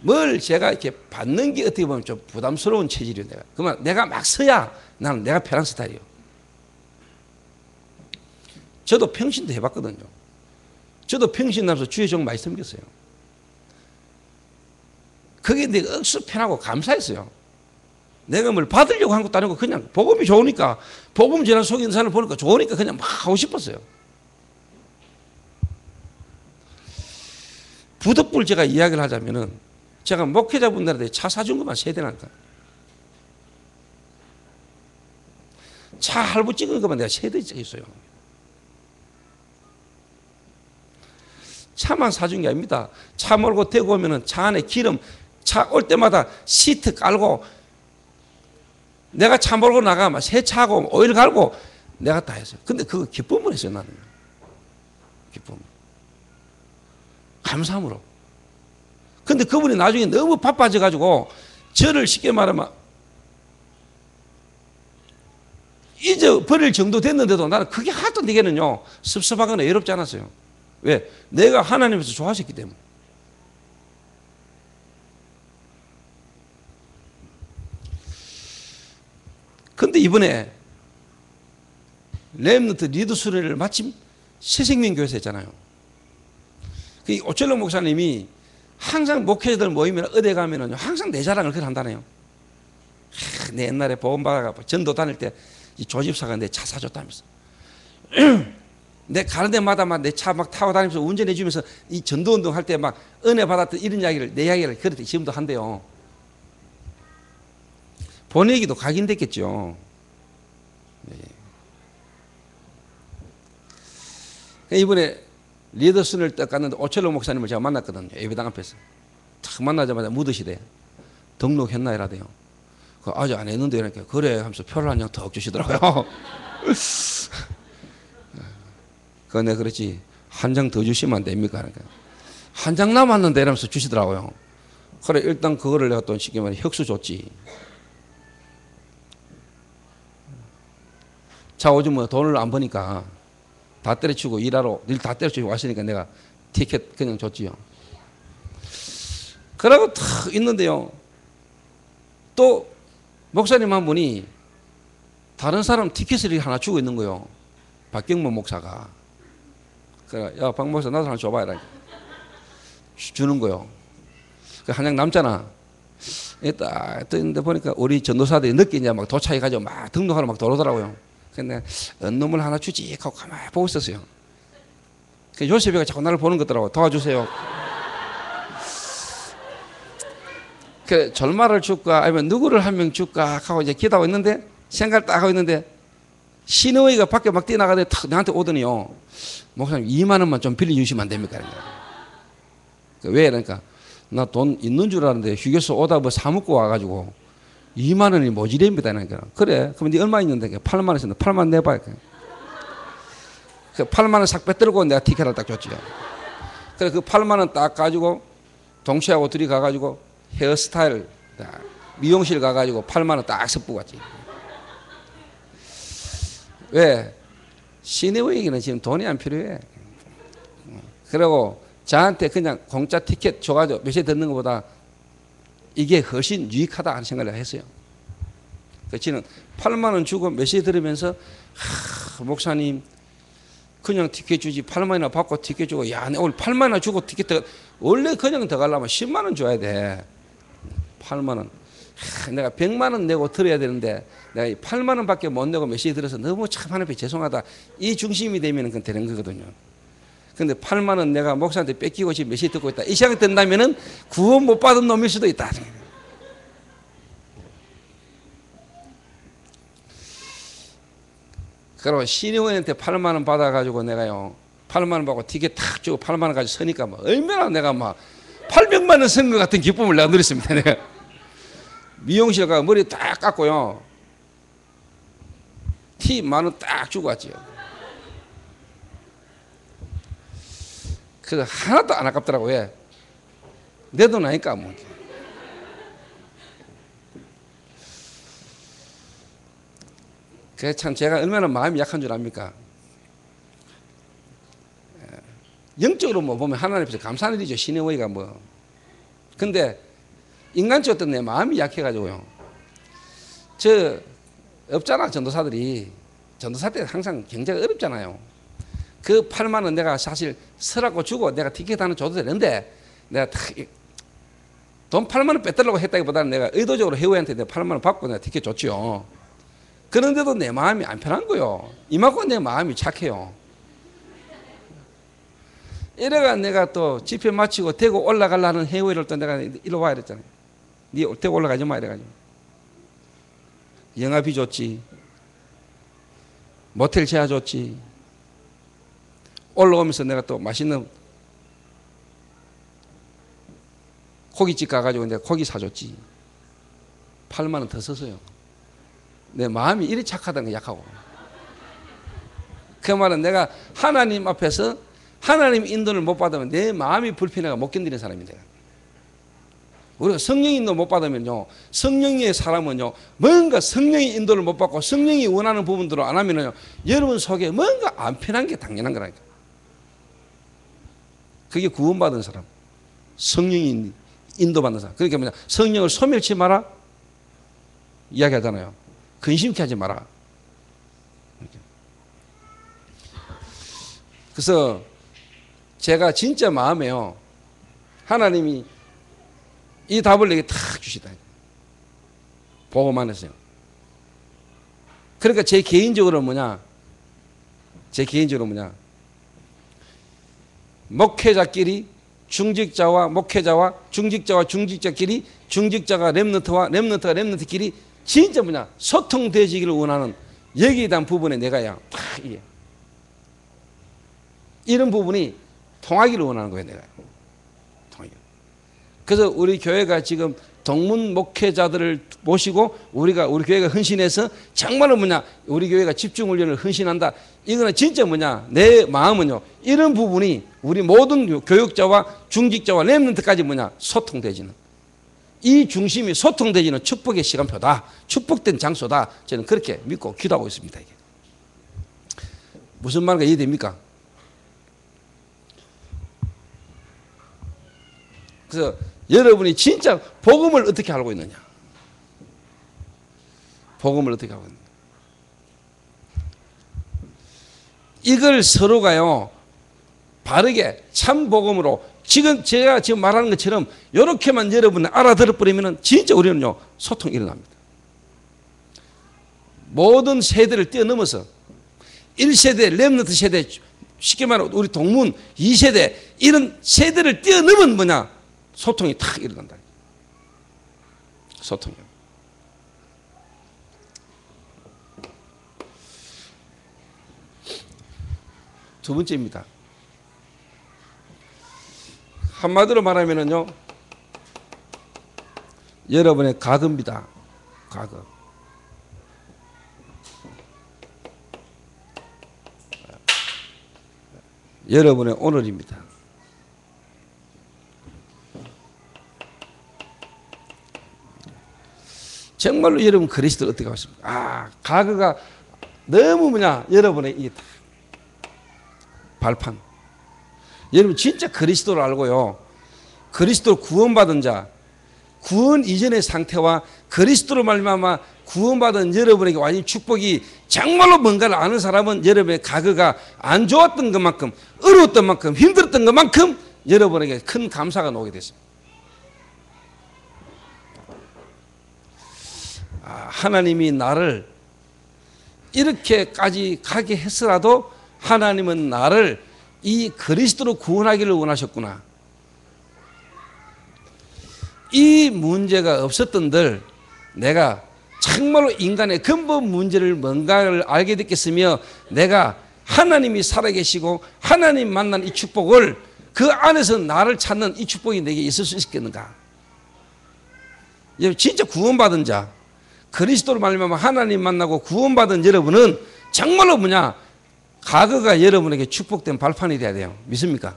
뭘 제가 이렇게 받는 게 어떻게 보면 좀 부담스러운 체질이에요. 그러면 내가 막 서야 나는 내가 편한 스타일이에요. 저도 평신도 해봤거든요. 저도 평신 나면서 주의 종 많이 섬겼어요. 그게 내가 억수 편하고 감사했어요. 내가 뭘 받으려고 한 것도 아니고 그냥 복음이 좋으니까, 복음 전한 속에 있는 사람을 보니까 좋으니까 그냥 막 하고 싶었어요. 부득불 제가 이야기를 하자면은, 제가 목회자분들한테 차 사준 것만 3대라니까. 차 할부 찍은 것만 내가 3대 있어요. 차만 사준 게 아닙니다. 차 몰고 대고 오면은 차 안에 기름, 차 올 때마다 시트 깔고, 내가 차 몰고 나가면 세차하고 오일 갈고 내가 다 했어요. 근데 그거 기쁨으로 했어요, 나는. 기쁨. 감사함으로. 근데 그분이 나중에 너무 바빠져가지고 저를 쉽게 말하면 잊어버릴 정도 됐는데도 나는 그게 하도 내게는요, 섭섭하거나 외롭지 않았어요. 왜? 내가 하나님께서 좋아하셨기 때문에. 근데 이번에 렘넌트 리더 수련회를 마침 새생명교회에서 했잖아요. 그 오철록 목사님이 항상 목회자들 모이면 어디 가면은 항상 내 자랑을 그렇게 한다네요. 내 옛날에 보험 받아가 전도 다닐 때 이 조집사가 내 차 사줬다면서. 내 가는 데마다 막 내 차 막 타고 다니면서 운전해 주면서 이 전도 운동 할 때 막 은혜 받았던 이런 이야기를, 내 이야기를 그렇게 지금도 한대요. 본 얘기도 각인됐겠죠. 네. 이번에 리더슨을 딱 갔는데 오철록 목사님을 제가 만났거든요. 예배당 앞에서. 탁 만나자마자 묻으시대. 등록했나 이라대요. 아직 안 했는데 이러니까 그래 하면서 표를 한 장 더 주시더라고요. 그거 내가 그렇지, 한 장 더 주시면 안 됩니까? 그러니까 한 장 남았는데 이러면서 주시더라고요. 그래 일단 그거를 내가 또 쉽게 말해 혁수 줬지. 자, 오줌 뭐 돈을 안 버니까 다 때려치고 일하러 일 다 때려치고 왔으니까 내가 티켓 그냥 줬지요. 그러고 탁 있는데요. 또 목사님 한 분이 다른 사람 티켓을 하나 주고 있는 거요. 박경문 목사가. 그래, 야, 박 목사 나도 하나 줘봐. 이렇게 주는 거요. 한 장 남잖아. 딱 뜨는데 보니까 우리 전도사들이 늦게 이제 막 도착해가지고 막 등록하러 막 들어오더라고요. 근데 어느 놈을 하나 주지 하고 가만히 보고 있었어요. 그 요셉이가 자꾸 나를 보는 거더라고. 도와주세요. 그 절마를 줄까 아니면 누구를 한 명 줄까 하고 이제 기도하고 있는데 생각을 딱 하고 있는데 신우이가 밖에 막 뛰어나가는데 탁 나한테 오더니요. 목사님 2만 원만 좀 빌려주시면 안 됩니까? 왜? 그러니까 나 돈 있는 줄 알았는데 휴게소 오다 뭐 사먹고 와가지고 2만 원이 모지랍니다. 그러니까 그래. 그럼 네 얼마 있는데 8만 원 있는데 8만 내봐. 그 8만 원 싹 빼들고 내가 티켓을 딱 줬지요. 그래 그 8만 원 딱 가지고 동시하고 둘이 가가지고 헤어스타일 미용실 가가지고 8만 원 딱 섞고 갔지. 왜? 시내웨이기는 지금 돈이 안 필요해. 그리고 저한테 그냥 공짜 티켓 줘가지고 몇 시에 듣는 것보다 이게 훨씬 유익하다 하는 생각을 했어요. 그래서 저는 8만 원 주고 몇 시에 들으면서 목사님 그냥 티켓 주지 8만 원이나 받고 티켓 주고 야 오늘 8만 원 주고 티켓 원래 그냥 더 가려면 10만 원 줘야 돼. 8만 원. 내가 100만 원 내고 들어야 되는데 내가 8만 원밖에 못 내고 몇 시에 들어서 너무 참 하나님께 죄송하다. 이 중심이 되면 그건 되는 거거든요. 근데 8만 원 내가 목사한테 뺏기고 지금 몇 시에 듣고 있다. 이 생각이 든다면은 구원 못 받은 놈일 수도 있다. 그리고 신의원한테 8만 원 받아가지고 내가요 8만 원 받고 티켓 탁 주고 8만 원 가지고 서니까 뭐 얼마나 내가 막 800만 원 쓴 것 같은 기쁨을 내가 누렸습니다. 내가 미용실 가서 머리 딱 깎고요 티 10,000원 딱 주고 왔지요. 그래서 하나도 안 아깝더라고. 왜? 내 돈 아니까 뭐. 그래서 참 제가 얼마나 마음이 약한 줄 압니까? 영적으로 뭐 보면 하나님 앞에서 감사한 일이죠. 신의원이가 뭐. 근데 인간적으로 내 마음이 약해가지고요. 저 없잖아 전도사들이. 전도사 때 항상 경제가 어렵잖아요. 그 8만 원 내가 사실 서라고 주고 내가 티켓 하나 줘도 되는데 내가 돈 8만 원 뺏으려고 했다기보다는 내가 의도적으로 회원한테 내가 8만 원 받고 내가 티켓 줬죠. 그런데도 내 마음이 안 편한 거요. 이만큼 내 마음이 착해요. 이래가 내가 또 집회 마치고 대구 올라가려는 해외를 또 내가 이리로 와야 됐잖아요. 니 대구 올라가지 마 이래가지고. 영화비 줬지. 모텔 제하 줬지. 올라오면서 내가 또 맛있는 고깃집 가가지고 내가 고기 사줬지. 8만 원 더 썼어요. 내 마음이 이리 착하다는 게 약하고. 그 말은 내가 하나님 앞에서 하나님 인도를 못 받으면 내 마음이 불편해가 못 견디는 사람인데. 우리가 성령 인도 못 받으면요, 성령의 사람은요, 뭔가 성령의 인도를 못 받고 성령이 원하는 부분들을 안 하면요, 여러분 속에 뭔가 안 편한 게 당연한 거라니까. 그게 구원받은 사람, 성령이 인도받는 사람. 그러니까 뭐냐, 성령을 소멸치 마라 이야기하잖아요. 근심케 하지 마라. 그래서 제가 진짜 마음에요, 하나님이 이 답을 내게 탁 주시다. 보고만 했어요. 그러니까 제 개인적으로 뭐냐, 목회자끼리 중직자와 목회자와 중직자와 중직자끼리, 중직자가 렘넌트와 렘넌트가 렘넌트끼리 진짜 뭐냐, 소통되지기를 원하는 여기에 대한 부분에 내가야 딱 이게 이런 부분이 통하기를 원하는 거예요. 내가 통하기. 그래서 우리 교회가 지금 동문 목회자들을 모시고 우리 교회가 헌신해서 정말로 뭐냐, 우리 교회가 집중훈련을 헌신한다. 이거는 진짜 뭐냐, 내 마음은요, 이런 부분이 우리 모든 교육자와 중직자와 렘넌트까지 뭐냐, 소통되지는, 이 중심이 소통되지는 축복의 시간표다, 축복된 장소다. 저는 그렇게 믿고 기도하고 있습니다. 이게. 무슨 말인가 이해됩니까? 그래서 여러분이 진짜 복음을 어떻게 알고 있느냐? 복음을 어떻게 알고 있느냐? 이걸 서로가요, 바르게 참 복음으로 제가 지금 말하는 것처럼 이렇게만 여러분이 알아들어버리면 진짜 우리는요, 소통이 일어납니다. 모든 세대를 뛰어넘어서 1세대, 렘넌트 세대, 쉽게 말하면 우리 동문 2세대, 이런 세대를 뛰어넘은 뭐냐? 소통이 탁 일어난다. 소통이요. 두 번째입니다. 한마디로 말하면요, 여러분의 과거입니다. 과거. 여러분의 오늘입니다. 정말로 여러분 그리스도를 어떻게 하십니까? 과거가 너무 여러분의 이 발판. 여러분 진짜 그리스도를 알고요, 그리스도로 구원받은 자, 구원 이전의 상태와 그리스도로 말미암아 구원받은 여러분에게 완전 축복이 정말로 뭔가를 아는 사람은 여러분의 과거가 안 좋았던 것만큼, 어려웠던 만큼, 힘들었던 것만큼 여러분에게 큰 감사가 오게 됐습니다. 하나님이 나를 이렇게까지 가게 했으라도 하나님은 나를 이 그리스도로 구원하기를 원하셨구나. 이 문제가 없었던들 내가 정말로 인간의 근본 문제를 뭔가를 알게 됐겠으며, 내가 하나님이 살아계시고 하나님 만난 이 축복을 그 안에서 나를 찾는 이 축복이 내게 있을 수 있겠는가? 진짜 구원받은 자, 그리스도로 말미암아 하나님 만나고 구원받은 여러분은 정말로 과거가 여러분에게 축복된 발판이 돼야 돼요. 믿습니까?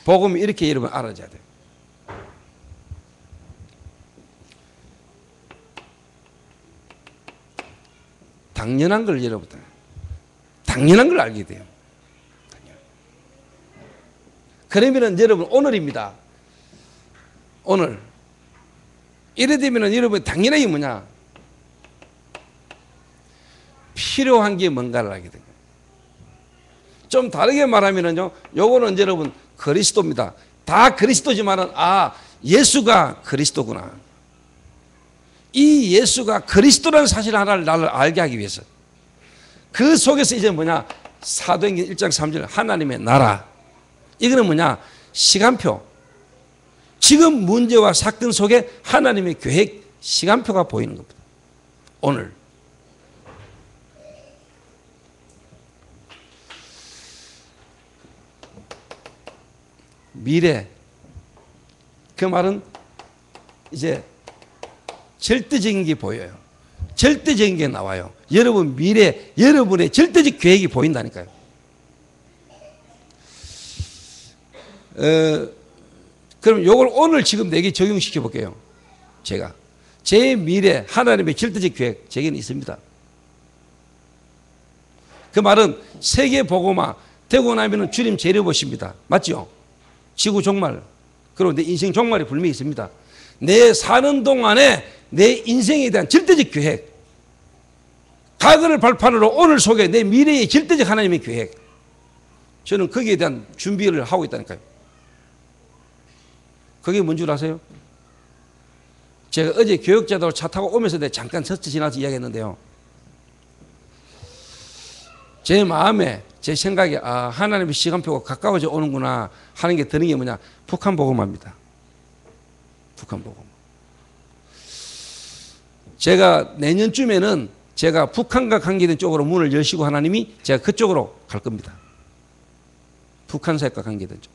복음이 이렇게 여러분 알아줘야 돼요. 당연한 걸 여러분, 당연한 걸 알게 돼요. 그러면은 여러분 오늘입니다. 오늘. 이래 되면은 여러분 당연하게 필요한 게 뭔가를 알게 됩니다. 좀 다르게 말하면은요, 요거는 여러분 그리스도입니다. 다 그리스도지만은 예수가 그리스도구나. 이 예수가 그리스도라는 사실 하나를 나를 알게 하기 위해서, 그 속에서 이제 사도행전 1장 3절 하나님의 나라, 이거는 시간표, 지금 문제와 사건 속에 하나님의 계획 시간표가 보이는 겁니다. 오늘 미래, 그 말은 이제 절대적인 게 보여요. 절대적인 게 나와요. 여러분 미래, 여러분의 절대적 계획이 보인다니까요. 그럼 이걸 오늘 지금 내게 적용시켜 볼게요. 제가 제 미래, 하나님의 절대적 계획 제게는 있습니다. 그 말은 세계 복음화 되고 나면은 주님 재려보십니다. 맞죠? 지구 종말, 그리고 내 인생 종말이 분명히 있습니다. 내 사는 동안에 내 인생에 대한 절대적 계획, 과거를 발판으로 오늘 속에 내 미래의 절대적 하나님의 계획, 저는 거기에 대한 준비를 하고 있다니까요. 그게 뭔 줄 아세요? 제가 어제 교역자도 차 타고 오면서 내가 잠깐 스쳐 지나서 이야기했는데요, 제 마음에, 제 생각에 하나님의 시간표가 가까워져 오는구나 하는 게 드는 게 북한 복음화입니다. 북한 복음. 제가 내년쯤에는 제가 북한과 관계된 쪽으로 문을 여시고 하나님이 제가 그쪽으로 갈 겁니다. 북한 사역과 관계된 쪽.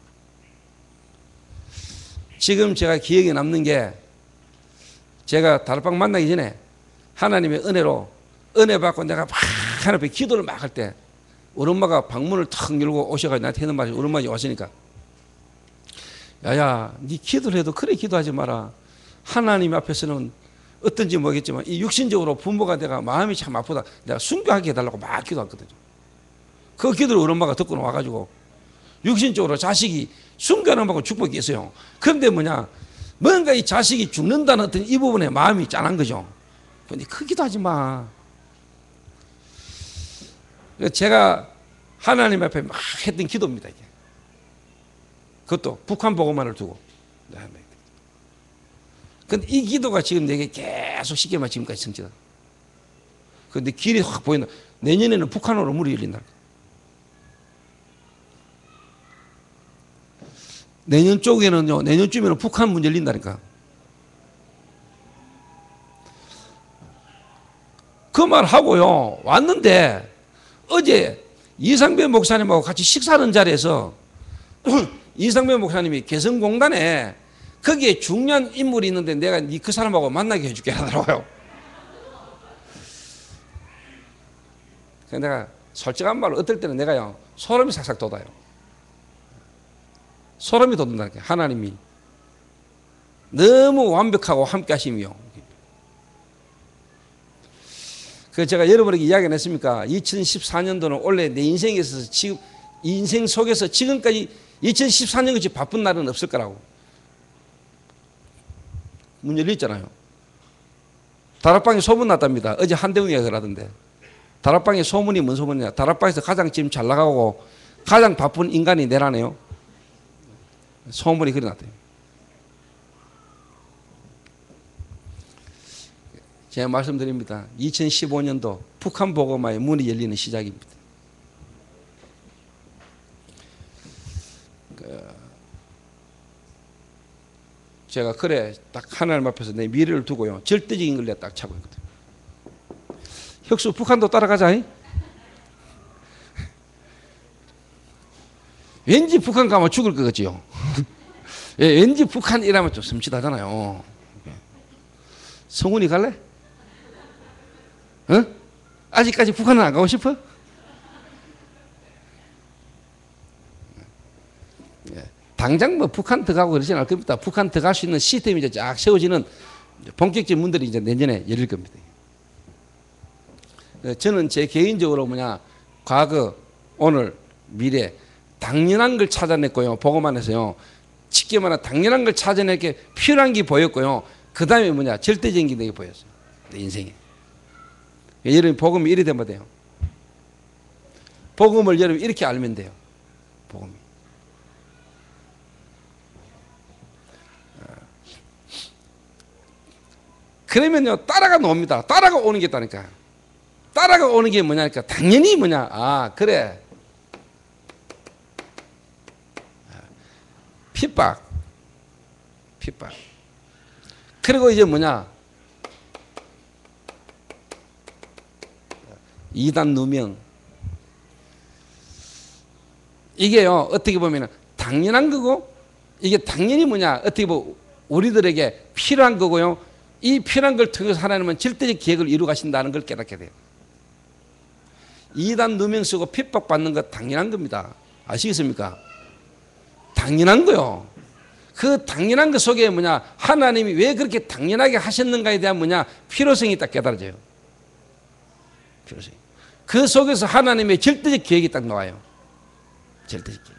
지금 제가 기억에 남는 게, 제가 다락방 만나기 전에 하나님의 은혜로 은혜 받고 내가 막 하나님 앞에 기도를 막 할 때 우리 엄마가 방문을 탁 열고 오셔가지고 나한테 하는 말이, 우리 엄마가 왔으니까, 야야, 네 기도를 해도 그래 기도하지 마라. 하나님 앞에서는 어떤지 모르겠지만 이 육신적으로 부모가 내가 마음이 참 아프다, 내가 순교하게 해달라고 막 기도했거든요. 그 기도를 우리 엄마가 듣고 와가지고 육신적으로 자식이 순간을 받고 축복이 있어요. 그런데 뭐냐, 뭔가 이 자식이 죽는다는 어떤 이 부분에 마음이 짠한 거죠. 근데 크기도 하지 마. 제가 하나님 앞에 막 했던 기도입니다, 이게. 그것도 북한 보고만을 두고. 근데 이 기도가 지금 내게 계속 쉽게 말 지금까지 성취다. 근데 길이 확 보인다. 내년에는 북한으로 문이 열린다. 내년 쪽에는요, 내년쯤에는 북한 문 열린다니까. 그 말 하고요, 왔는데, 어제 이상배 목사님하고 같이 식사하는 자리에서 이상배 목사님이 개성공단에 거기에 중요한 인물이 있는데 내가 그 사람하고 만나게 해줄게 하더라고요. 그래서 내가 솔직한 말로 어떨 때는 내가요, 소름이 삭삭 돋아요. 소름이 돋는다니까. 하나님이 너무 완벽하고 함께 하심이요. 그래서 제가 여러분에게 이야기 안 했습니까? 2014년도는 원래 내 인생에 있어서 지금 인생 속에서 지금까지 2014년같이 바쁜 날은 없을 거라고. 문 열렸잖아요. 다락방에 소문 났답니다. 어제 한대웅이가 그러던데. 다락방에 소문이 뭔 소문이냐. 다락방에서 가장 지금 잘 나가고 가장 바쁜 인간이 내라네요. 소문이 그리 났대요. 제가 말씀드립니다. 2015년도 북한 복음화의 문이 열리는 시작입니다. 제가 그래 딱 하나님 앞에서 내 미래를 두고요, 절대적인 걸 내가 딱 차고 있거든요. 혁수 북한도 따라가자. 왠지 북한 가면 죽을 것 같지요. 예, 왠지 북한이라면 좀 섬찟하잖아요. 성훈이 갈래? 어? 아직까지 북한은 안 가고 싶어? 예, 당장 뭐 북한 들어가고 그러지는 않을 겁니다. 북한 들어갈 수 있는 시스템이 이제 쫙 세워지는 본격적인 문들이 이제 내년에 열릴 겁니다. 저는 제 개인적으로 뭐냐, 과거, 오늘, 미래 당연한 걸 찾아냈고요. 복음안에서요. 쉽게 말하면 당연한 걸 찾아내게 필요한 게 보였고요. 그 다음에 뭐냐, 절대적인 게 내게 보였어요. 내 인생에. 여러분 복음이 이래 되면 돼요. 복음을 여러분 이렇게 알면 돼요. 복음이. 그러면요, 따라가 놉니다. 따라가 오는 게 있다니까. 따라가 오는 게 뭐냐니까. 당연히 뭐냐, 아 그래, 핍박. 그리고 이제 뭐냐, 이단 누명. 이게요, 어떻게 보면 당연한 거고, 이게 당연히 뭐냐, 어떻게 보면 우리들에게 필요한 거고요. 이 필요한 걸 통해서 하나님은 절대적 계획을 이루 가신다는 걸 깨닫게 돼요. 이단 누명 쓰고 핍박받는 것 당연한 겁니다. 아시겠습니까? 당연한 거요. 그 당연한 것 속에 뭐냐, 하나님이 왜 그렇게 당연하게 하셨는가에 대한 뭐냐, 필요성이 딱 깨달아져요. 필요성. 그 속에서 하나님의 절대적 계획이 딱 나와요. 절대적 계획.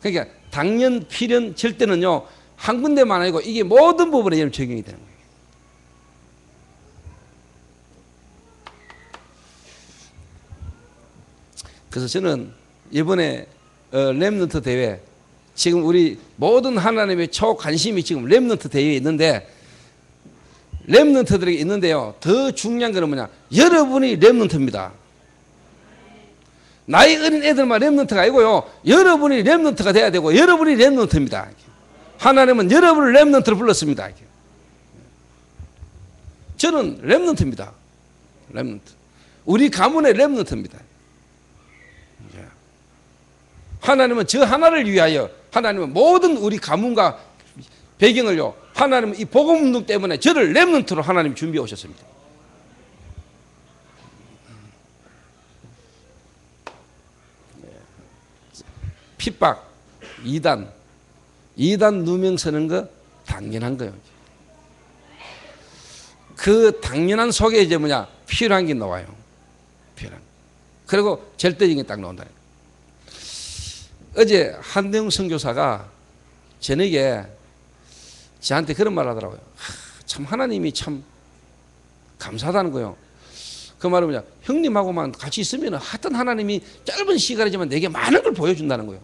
그러니까 당연, 필연, 절대는요, 한 군데만 아니고 이게 모든 부분에 적용이 되는 거예요. 그래서 저는 이번에 렘넌트 대회, 지금 우리 모든 하나님의 초관심이 지금 렘넌트 대회에 있는데, 렘넌트들에게 있는데요, 더 중요한 것은 뭐냐, 여러분이 렘넌트입니다. 나이 어린 애들만 렘넌트가 아니고요, 여러분이 렘넌트가 돼야 되고, 여러분이 렘넌트입니다. 하나님은 여러분을 렘넌트로 불렀습니다. 저는 렘넌트입니다. 렘넌트. 우리 가문의 렘넌트입니다. 하나님은 저 하나를 위하여, 하나님은 모든 우리 가문과 배경을요, 하나님은 이 복음 운동 때문에 저를 렘넌트로 하나님 준비해 오셨습니다. 핍박, 이단 누명 서는 거 당연한 거예요. 그 당연한 속에 이제 뭐냐, 필요한 게 나와요. 필요한. 그리고 절대적인 게 딱 나온다. 어제 한대웅 선교사가 저녁에 저한테 그런 말 하더라고요. 참 하나님이 참 감사하다는 거예요. 그 말은 뭐냐, 형님하고만 같이 있으면 하여튼 하나님이 짧은 시간이지만 내게 많은 걸 보여준다는 거예요.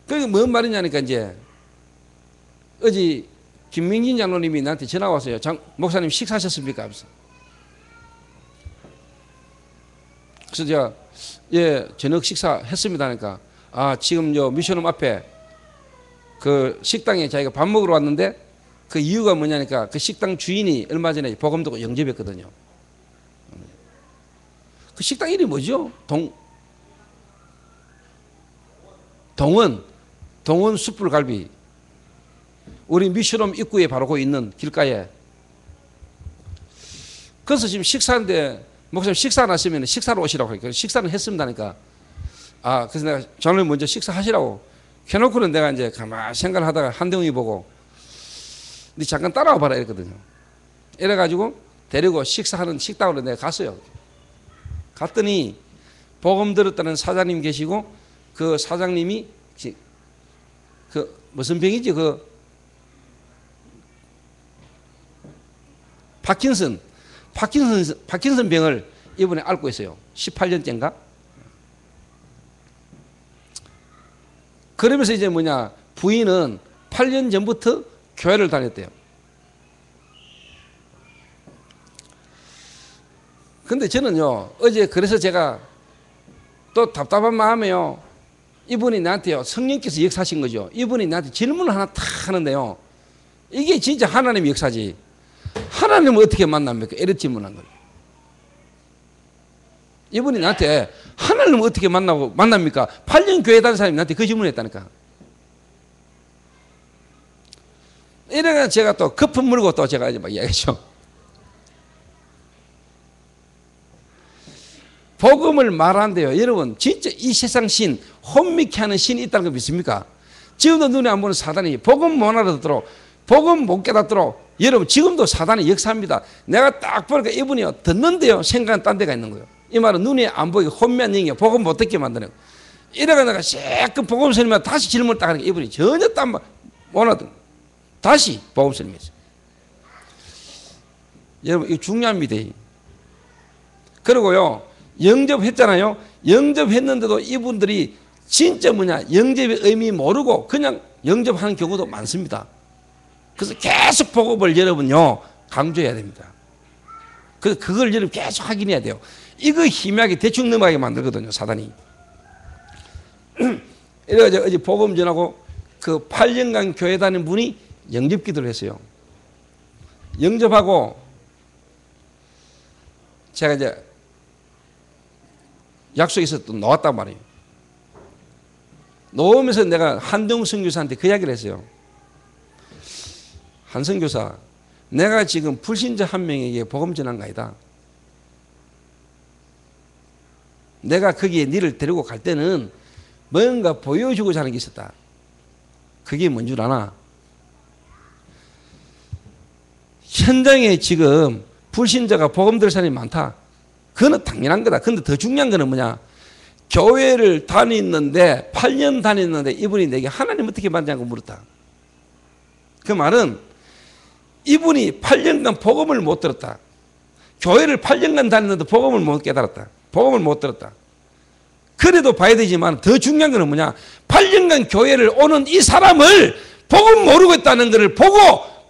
그게 뭔 말이냐니까, 이제 어제 김민진 장로님이 나한테 전화 왔어요. 목사님 식사하셨습니까? 하면서. 그래서 제가 예, 저녁 식사했습니다 하니까, 아, 지금 요 미션홈 앞에 그 식당에 자기가 밥 먹으러 왔는데 그 이유가 뭐냐니까, 그 식당 주인이 얼마 전에 복음 듣고 영접했거든요. 그 식당 이름이 뭐죠? 동원 숯불갈비. 우리 미션홈 입구에 바로 그 있는 길가에. 그래서 지금 식사인데, 목사님 식사 안 하시면 식사로 오시라고 하니까 식사는 했습니다니까. 아, 그래서 내가 장로님 먼저 식사하시라고 해놓고는 내가 이제 가만히 생각을 하다가 한대웅이 보고, 니 잠깐 따라와 봐라 이랬거든요. 이래가지고 데리고 식사하는 식당으로 내가 갔어요. 갔더니 복음 들었다는 사장님 계시고, 그 사장님이 그 무슨 병이지, 그 파킨슨 병을 이번에 앓고 있어요. 18년째인가? 그러면서 이제 뭐냐, 부인은 8년 전부터 교회를 다녔대요. 근데 저는요, 어제 그래서 제가 또 답답한 마음에요, 이분이 나한테요, 성령께서 역사하신 거죠. 이분이 나한테 질문을 하나 탁 하는데요, 이게 진짜 하나님의 역사지. 하나님을 어떻게 만납니까? 이런 질문한 거예요. 이분이 나한테 하나님을 어떻게 만납니까? 8년 교회 다닌 사람이 나한테 그 질문을 했다니까. 이래가 제가 또 거품 물고 또 제가 이제 막 이야기했죠. 복음을 말한대요. 여러분, 진짜 이 세상 신, 혼미케 하는 신이 있다는 거 믿습니까? 지금도 눈에 안 보는 사단이 복음 못 알아듣도록, 복음 못 깨닫도록, 여러분 지금도 사단이 역사합니다. 내가 딱 보니까 이분이요, 듣는데요, 생각은 딴 데가 있는 거예요. 이 말은 눈에 안 보이게 혼미한 영이요, 복음 못 듣게 만드는 거예요. 이래가 내가 쬐끔 복음 설명하면 다시 질문을 딱 하니까 이분이 전혀 딴 말 못 알아듣는 거예요. 다시 복음 설명했어요. 여러분, 이거 중요합니다. 그리고요, 영접했잖아요. 영접했는데도 이분들이 진짜 뭐냐, 영접의 의미 모르고 그냥 영접하는 경우도 많습니다. 그래서 계속 복음을 여러분요, 강조해야 됩니다. 그래서 그걸 여러분 계속 확인해야 돼요. 이거 희미하게 대충 넘어가게 만들거든요, 사단이. 이래가지고 어제 복음 전하고 그 8년간 교회 다니는 분이 영접 기도를 했어요. 영접하고 제가 이제 약속에서 또 나왔단 말이에요. 나오면서 내가 한대웅 선교사한테 그 이야기를 했어요. 한 선교사, 내가 지금 불신자 한 명에게 복음 전한 거 아니다. 내가 거기에 니를 데리고 갈 때는 뭔가 보여주고자 하는 게 있었다. 그게 뭔 줄 아나? 현장에 지금 불신자가 복음 들을 사람이 많다. 그건 당연한 거다. 근데 더 중요한 거는 뭐냐? 교회를 다녔는데 8년 다녔는데 이분이 내게 하나님 어떻게 만나냐고 물었다. 그 말은 이분이 8년간 복음을 못 들었다. 교회를 8년간 다녔는데 복음을 못 깨달았다. 복음을 못 들었다. 그래도 봐야 되지만 더 중요한 거는 뭐냐? 8년간 교회를 오는 이 사람을 복음 모르고 있다는 것을 보고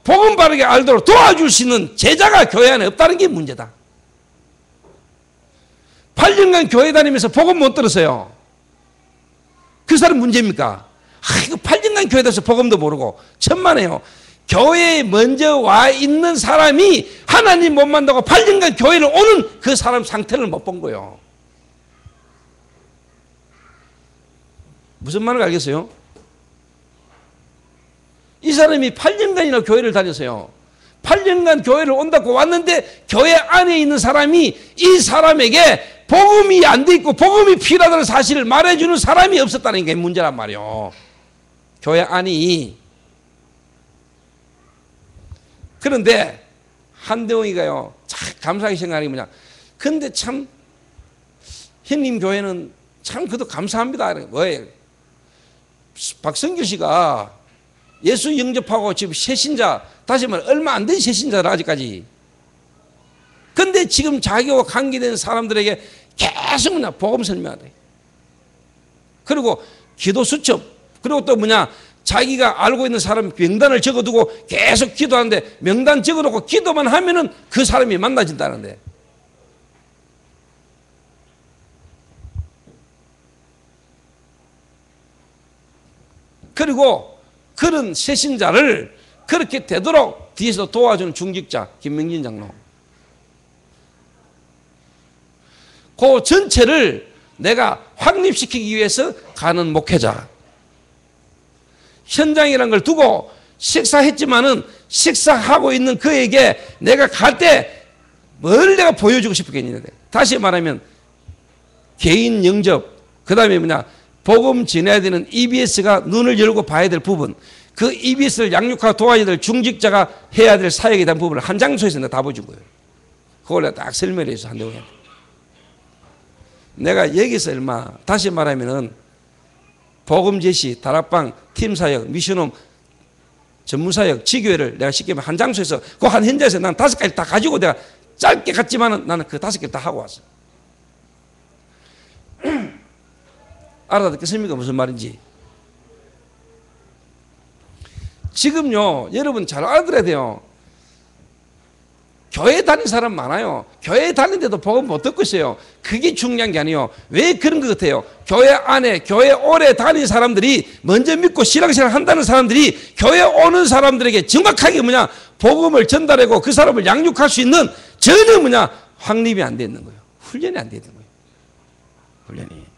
복음 바르게 알도록 도와줄 수 있는 제자가 교회 안에 없다는 게 문제다. 8년간 교회 다니면서 복음 못 들었어요. 그 사람 문제입니까? 이거 8년간 교회 다녀서 복음도 모르고 천만에요. 교회에 먼저 와 있는 사람이 하나님 못 만나고 8년간 교회를 오는 그 사람 상태를 못 본 거예요. 무슨 말을 알겠어요? 이 사람이 8년간이나 교회를 다녔어요. 8년간 교회를 온다고 왔는데 교회 안에 있는 사람이 이 사람에게 복음이 안 돼 있고 복음이 필요하다는 사실을 말해주는 사람이 없었다는 게 문제란 말이에요. 교회 안이. 그런데 한대웅이가요, 참 감사하게 생각하는 게 뭐냐, 근데 참 현님 교회는 참 그도 감사합니다. 뭐예요? 박성길 씨가 예수 영접하고 지금 새신자, 다시 말해 얼마 안 된 새신자라 아직까지. 근데 지금 자기와 관계된 사람들에게 계속 뭐냐 복음 설명하래. 그리고 기도 수첩, 그리고 또 뭐냐 자기가 알고 있는 사람 명단을 적어두고 계속 기도하는데, 명단 적어놓고 기도만 하면은 그 사람이 만나진다는데. 그리고 그런 새신자를 그렇게 되도록 뒤에서 도와주는 중직자 김명진 장로, 그 전체를 내가 확립시키기 위해서 가는 목회자. 현장이라는 걸 두고 식사했지만은 식사하고 있는 그에게 내가 갈 때 뭘 내가 보여주고 싶었겠는데, 다시 말하면 개인 영접, 그 다음에 뭐냐 복음 전해야 되는 EBS가 눈을 열고 봐야 될 부분, 그 EBS를 양육하고 도와야 될 중직자가 해야 될 사역에 대한 부분을 한 장소에서 내가 다 보여준 거예요. 그걸 내가 딱 설명을 해서 한다고 해요. 내가 여기서 얼마, 다시 말하면은 복음 제시, 다락방, 팀 사역, 미션홈, 전문 사역, 지교회를 내가 쉽게 말하면 한 장소에서 그 한 현장에서 난 5가지 다 가지고 내가 짧게 갔지만은 나는 그 5개 다 하고 왔어. 알아듣겠습니까? 무슨 말인지. 지금요, 여러분 잘 알아들어야 돼요. 교회 다니는 사람 많아요. 교회 다니는데도 복음 못 듣고 있어요. 그게 중요한 게 아니에요. 왜 그런 것 같아요? 교회 안에, 교회 오래 다니는 사람들이, 먼저 믿고 신앙생활 한다는 사람들이 교회 오는 사람들에게 정확하게 뭐냐 복음을 전달하고 그 사람을 양육할 수 있는 전혀 뭐냐 확립이 안 돼 있는 거예요. 훈련이 안 돼 있는 거예요. 훈련이.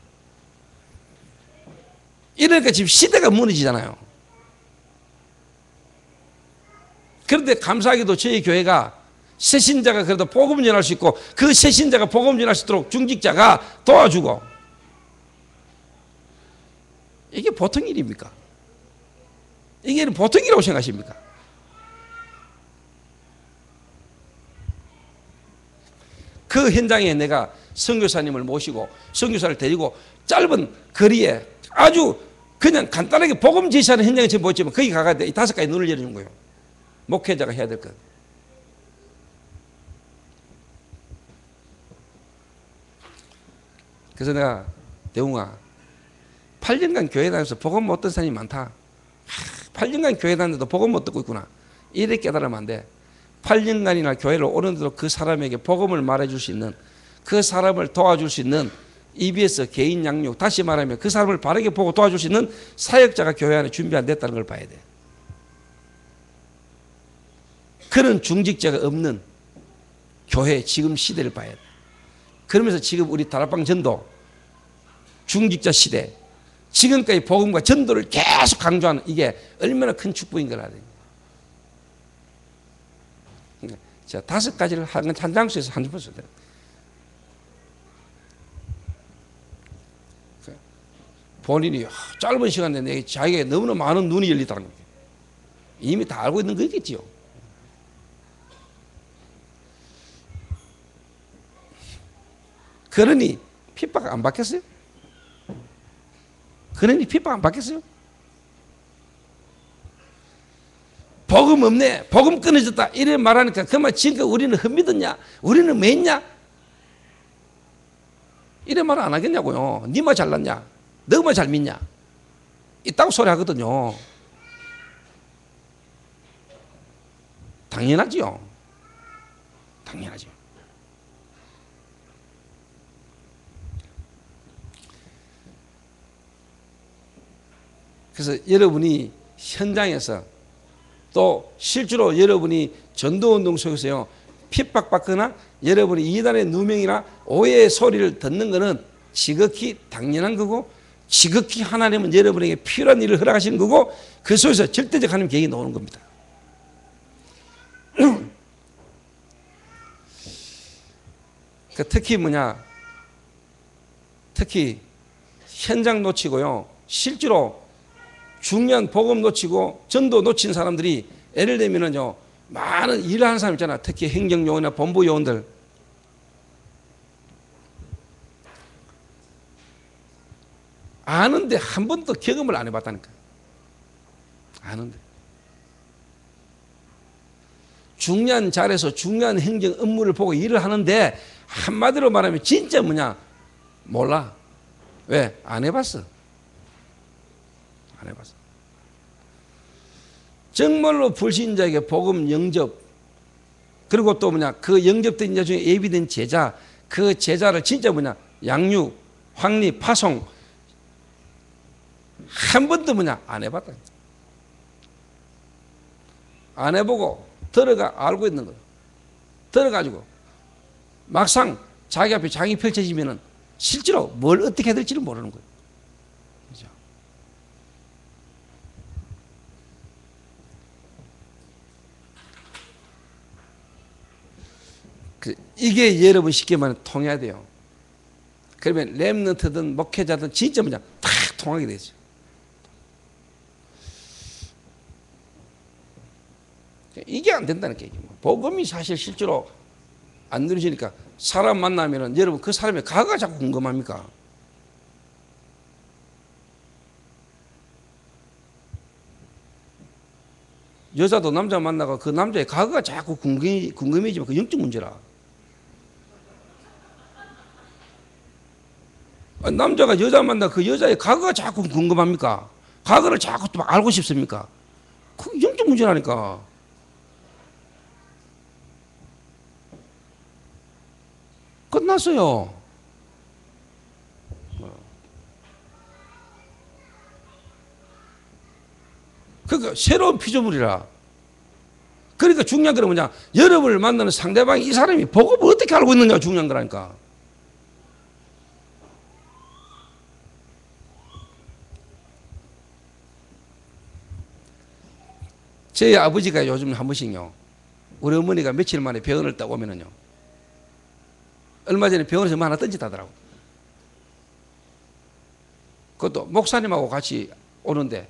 이러니까 지금 시대가 무너지잖아요. 그런데 감사하게도 저희 교회가 새신자가 그래도 복음 전할 수 있고, 그 새신자가 복음 전할 수 있도록 중직자가 도와주고. 이게 보통 일입니까? 이게 보통 일이라고 생각하십니까? 그 현장에 내가 선교사님을 모시고 선교사를 데리고 짧은 거리에 아주 그냥 간단하게 복음 제시하는 현장에 제가 모였지만 거기 가가지고 이 5가지 눈을 열어준 거예요. 목회자가 해야 될 것. 그래서 내가 대웅아 8년간 교회 다녀서 복음 못 듣는 사람이 많다. 8년간 교회 다녔는데도 복음 못 듣고 있구나. 이래 깨달으면 안 돼. 8년간이나 교회를 오는데도 그 사람에게 복음을 말해줄 수 있는, 그 사람을 도와줄 수 있는 EBS 개인 양육, 다시 말하면 그 사람을 바르게 보고 도와줄 수 있는 사역자가 교회 안에 준비 안 됐다는 걸 봐야 돼. 그런 중직자가 없는 교회 지금 시대를 봐야 돼. 그러면서 지금 우리 다락방 전도 중직자 시대, 지금까지 복음과 전도를 계속 강조하는 이게 얼마나 큰 축복인 걸 알아야 돼. 자, 5가지를 한 장소에서 한 번 써야 돼. 본인이 짧은 시간에 내게 자기가 너무나 많은 눈이 열리다는 거예요. 이미 다 알고 있는 거겠지요. 그러니 핍박 안 받겠어요? 그러니 핍박 안 받겠어요? 복음 없네, 복음 끊어졌다 이래 말하니까 그만 지금까지 우리는 흠믿었냐? 우리는 맺냐? 이래 말 안 하겠냐고요. 니만 잘났냐? 너만 잘 믿냐? 있다고 소리 하거든요. 당연하지요. 당연하죠. 그래서 여러분이 현장에서 또 실제로 여러분이 전도운동 속에서요 핍박받거나 여러분이 이단의 누명이나 오해의 소리를 듣는 것은 지극히 당연한 거고, 지극히 하나님은 여러분에게 필요한 일을 허락하시는 거고, 그 속에서 절대적 하나님 계획이 나오는 겁니다. 특히 뭐냐, 특히 현장 놓치고요, 실제로 중요한 복음 놓치고 전도 놓친 사람들이, 예를 들면은요 많은 일을 하는 사람 있잖아. 특히 행정요원이나 본부 요원들, 아는데 한 번도 경험을 안 해봤다니까. 아는데. 중요한 자리에서 중요한 행정 업무를 보고 일을 하는데 한마디로 말하면 진짜 뭐냐? 몰라. 왜? 안 해봤어. 안 해봤어. 정말로 불신자에게 복음 영접, 그리고 또 뭐냐? 그 영접된 자 중에 예비된 제자, 그 제자를 진짜 뭐냐? 양육, 확립, 파송 한 번도 뭐냐? 안 해봤다. 안 해보고 들어가 알고 있는 거예요. 들어가지고 막상 자기 앞에 장이 펼쳐지면은 실제로 뭘 어떻게 해야 될지를 모르는 거예요. 그죠? 이게 여러분 쉽게 말하면 통해야 돼요. 그러면 렘넌트든 목회자든 진짜 뭐냐 다 통하게 되죠. 이게 안 된다는 게 복음이 사실 실제로 안 누려지니까 사람 만나면은 여러분 그 사람의 과거가 자꾸 궁금합니까? 여자도 남자 만나고 그 남자의 과거가 자꾸 궁금해지면 그 영적 문제라. 남자가 여자 만나 그 여자의 과거가 자꾸 궁금합니까? 과거를 자꾸 또 알고 싶습니까? 그 영적 문제라니까. 끝났어요. 그러니까 새로운 피조물이라. 그러니까 중요한 건 뭐냐? 여러분을 만나는 상대방이 이 사람이 복음을 어떻게 알고 있느냐가 중요한 거라니까. 저희 아버지가 요즘 한 번씩요, 우리 어머니가 며칠 만에 병원을 딱 오면은요, 얼마 전에 병원에서 뭐 하나 던지다더라고. 그것도 목사님하고 같이 오는데,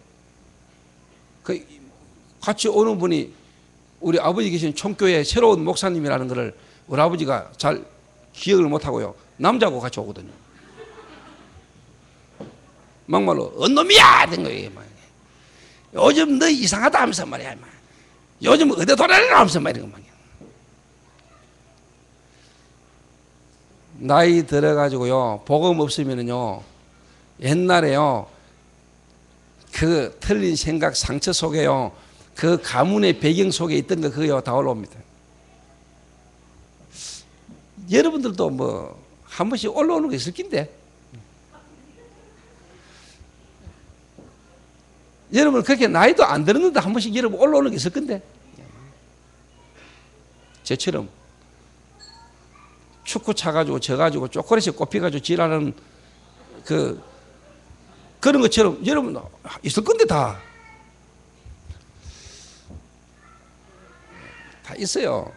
그 같이 오는 분이 우리 아버지 계신 총교회 새로운 목사님이라는 것을 우리 아버지가 잘 기억을 못하고요, 남자하고 같이 오거든요. 막말로 언놈이야 된 거예요. 요즘 너 이상하다 하면서 말이야. 요즘 어디 돌아다니나 하면서 말이야. 나이 들어가지고요, 복음 없으면은요, 옛날에요, 그 틀린 생각 상처 속에요, 그 가문의 배경 속에 있던 거 그거요 다 올라옵니다. 여러분들도 뭐 한 번씩 올라오는 거 있을 낀데, 여러분 그렇게 나이도 안 들었는데 한 번씩 여러분 올라오는 게 있을 건데, 저처럼 축구 차가지고 져가지고 초콜릿에 꼽혀가지고 지랄하는 그런 것처럼 여러분 있을 건데 다 있어요.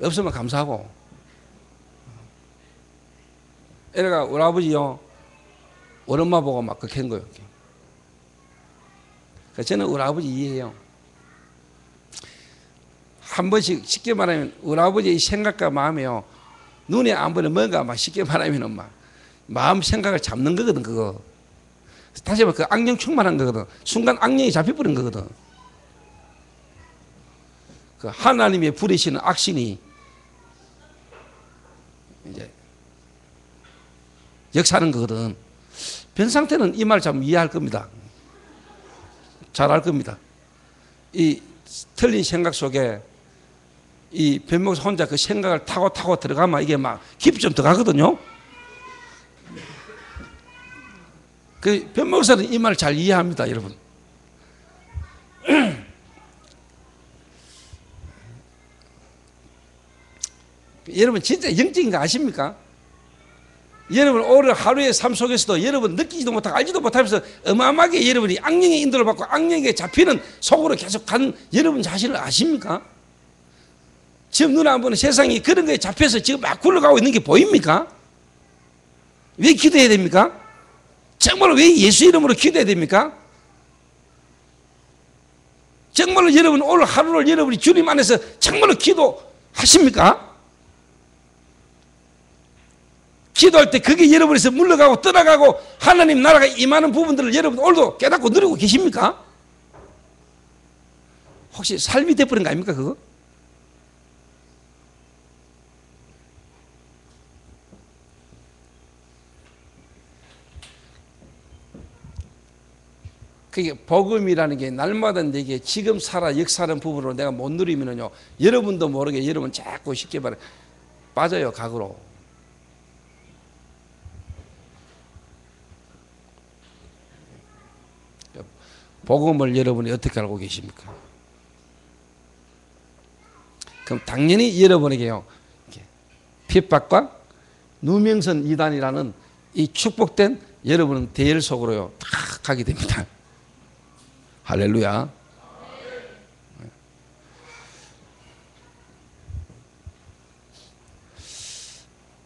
없으면 감사하고. 애가 우리 아버지요, 우리 엄마 보고 막 그렇게 한 거예요. 저는 우리 아버지 이해해요. 한 번씩 쉽게 말하면 우리 아버지의 생각과 마음이요, 눈에 안 보이는 뭔가 막 쉽게 말하면 막 마음 생각을 잡는 거거든. 그거 다시 말해 그 악령 충만한 거거든. 순간 악령이 잡혀버린 거거든. 그 하나님의 부리시는 악신이 이제 역사하는 거거든. 변 상태는 이 말 참 이해할 겁니다. 잘 알 겁니다. 이 틀린 생각 속에 이 변목사 혼자 그 생각을 타고 들어가면 이게 막 깊이 좀 들어가거든요. 그 변목사는 이 말을 잘 이해합니다, 여러분. 여러분 진짜 영적인 거 아십니까? 여러분 오늘 하루의 삶 속에서도 여러분 느끼지도 못하고 알지도 못하면서 어마어마하게 여러분이 악령의 인도를 받고 악령에게 잡히는 속으로 계속 간 여러분 자신을 아십니까? 지금 눈 안 보는 세상이 그런 거에 잡혀서 지금 막 굴러가고 있는 게 보입니까? 왜 기도해야 됩니까? 정말로 왜 예수 이름으로 기도해야 됩니까? 정말로 여러분 오늘 하루를 여러분이 주님 안에서 정말로 기도하십니까? 기도할 때 그게 여러분에서 물러가고 떠나가고 하나님 나라가 임하는 부분들을 여러분 오늘도 깨닫고 누리고 계십니까? 혹시 삶이 돼버린 거 아닙니까 그거? 그게 복음이라는 게 날마다 내게 지금 살아 역사하는 부분으로 내가 못 누리면요 여러분도 모르게 여러분 자꾸 쉽게 말해 빠져요 각으로. 복음을 여러분이 어떻게 알고 계십니까? 그럼 당연히 여러분에게요 핍박과 누명선 이단이라는 이 축복된 여러분은 대열 속으로요 탁 가게 됩니다. 할렐루야.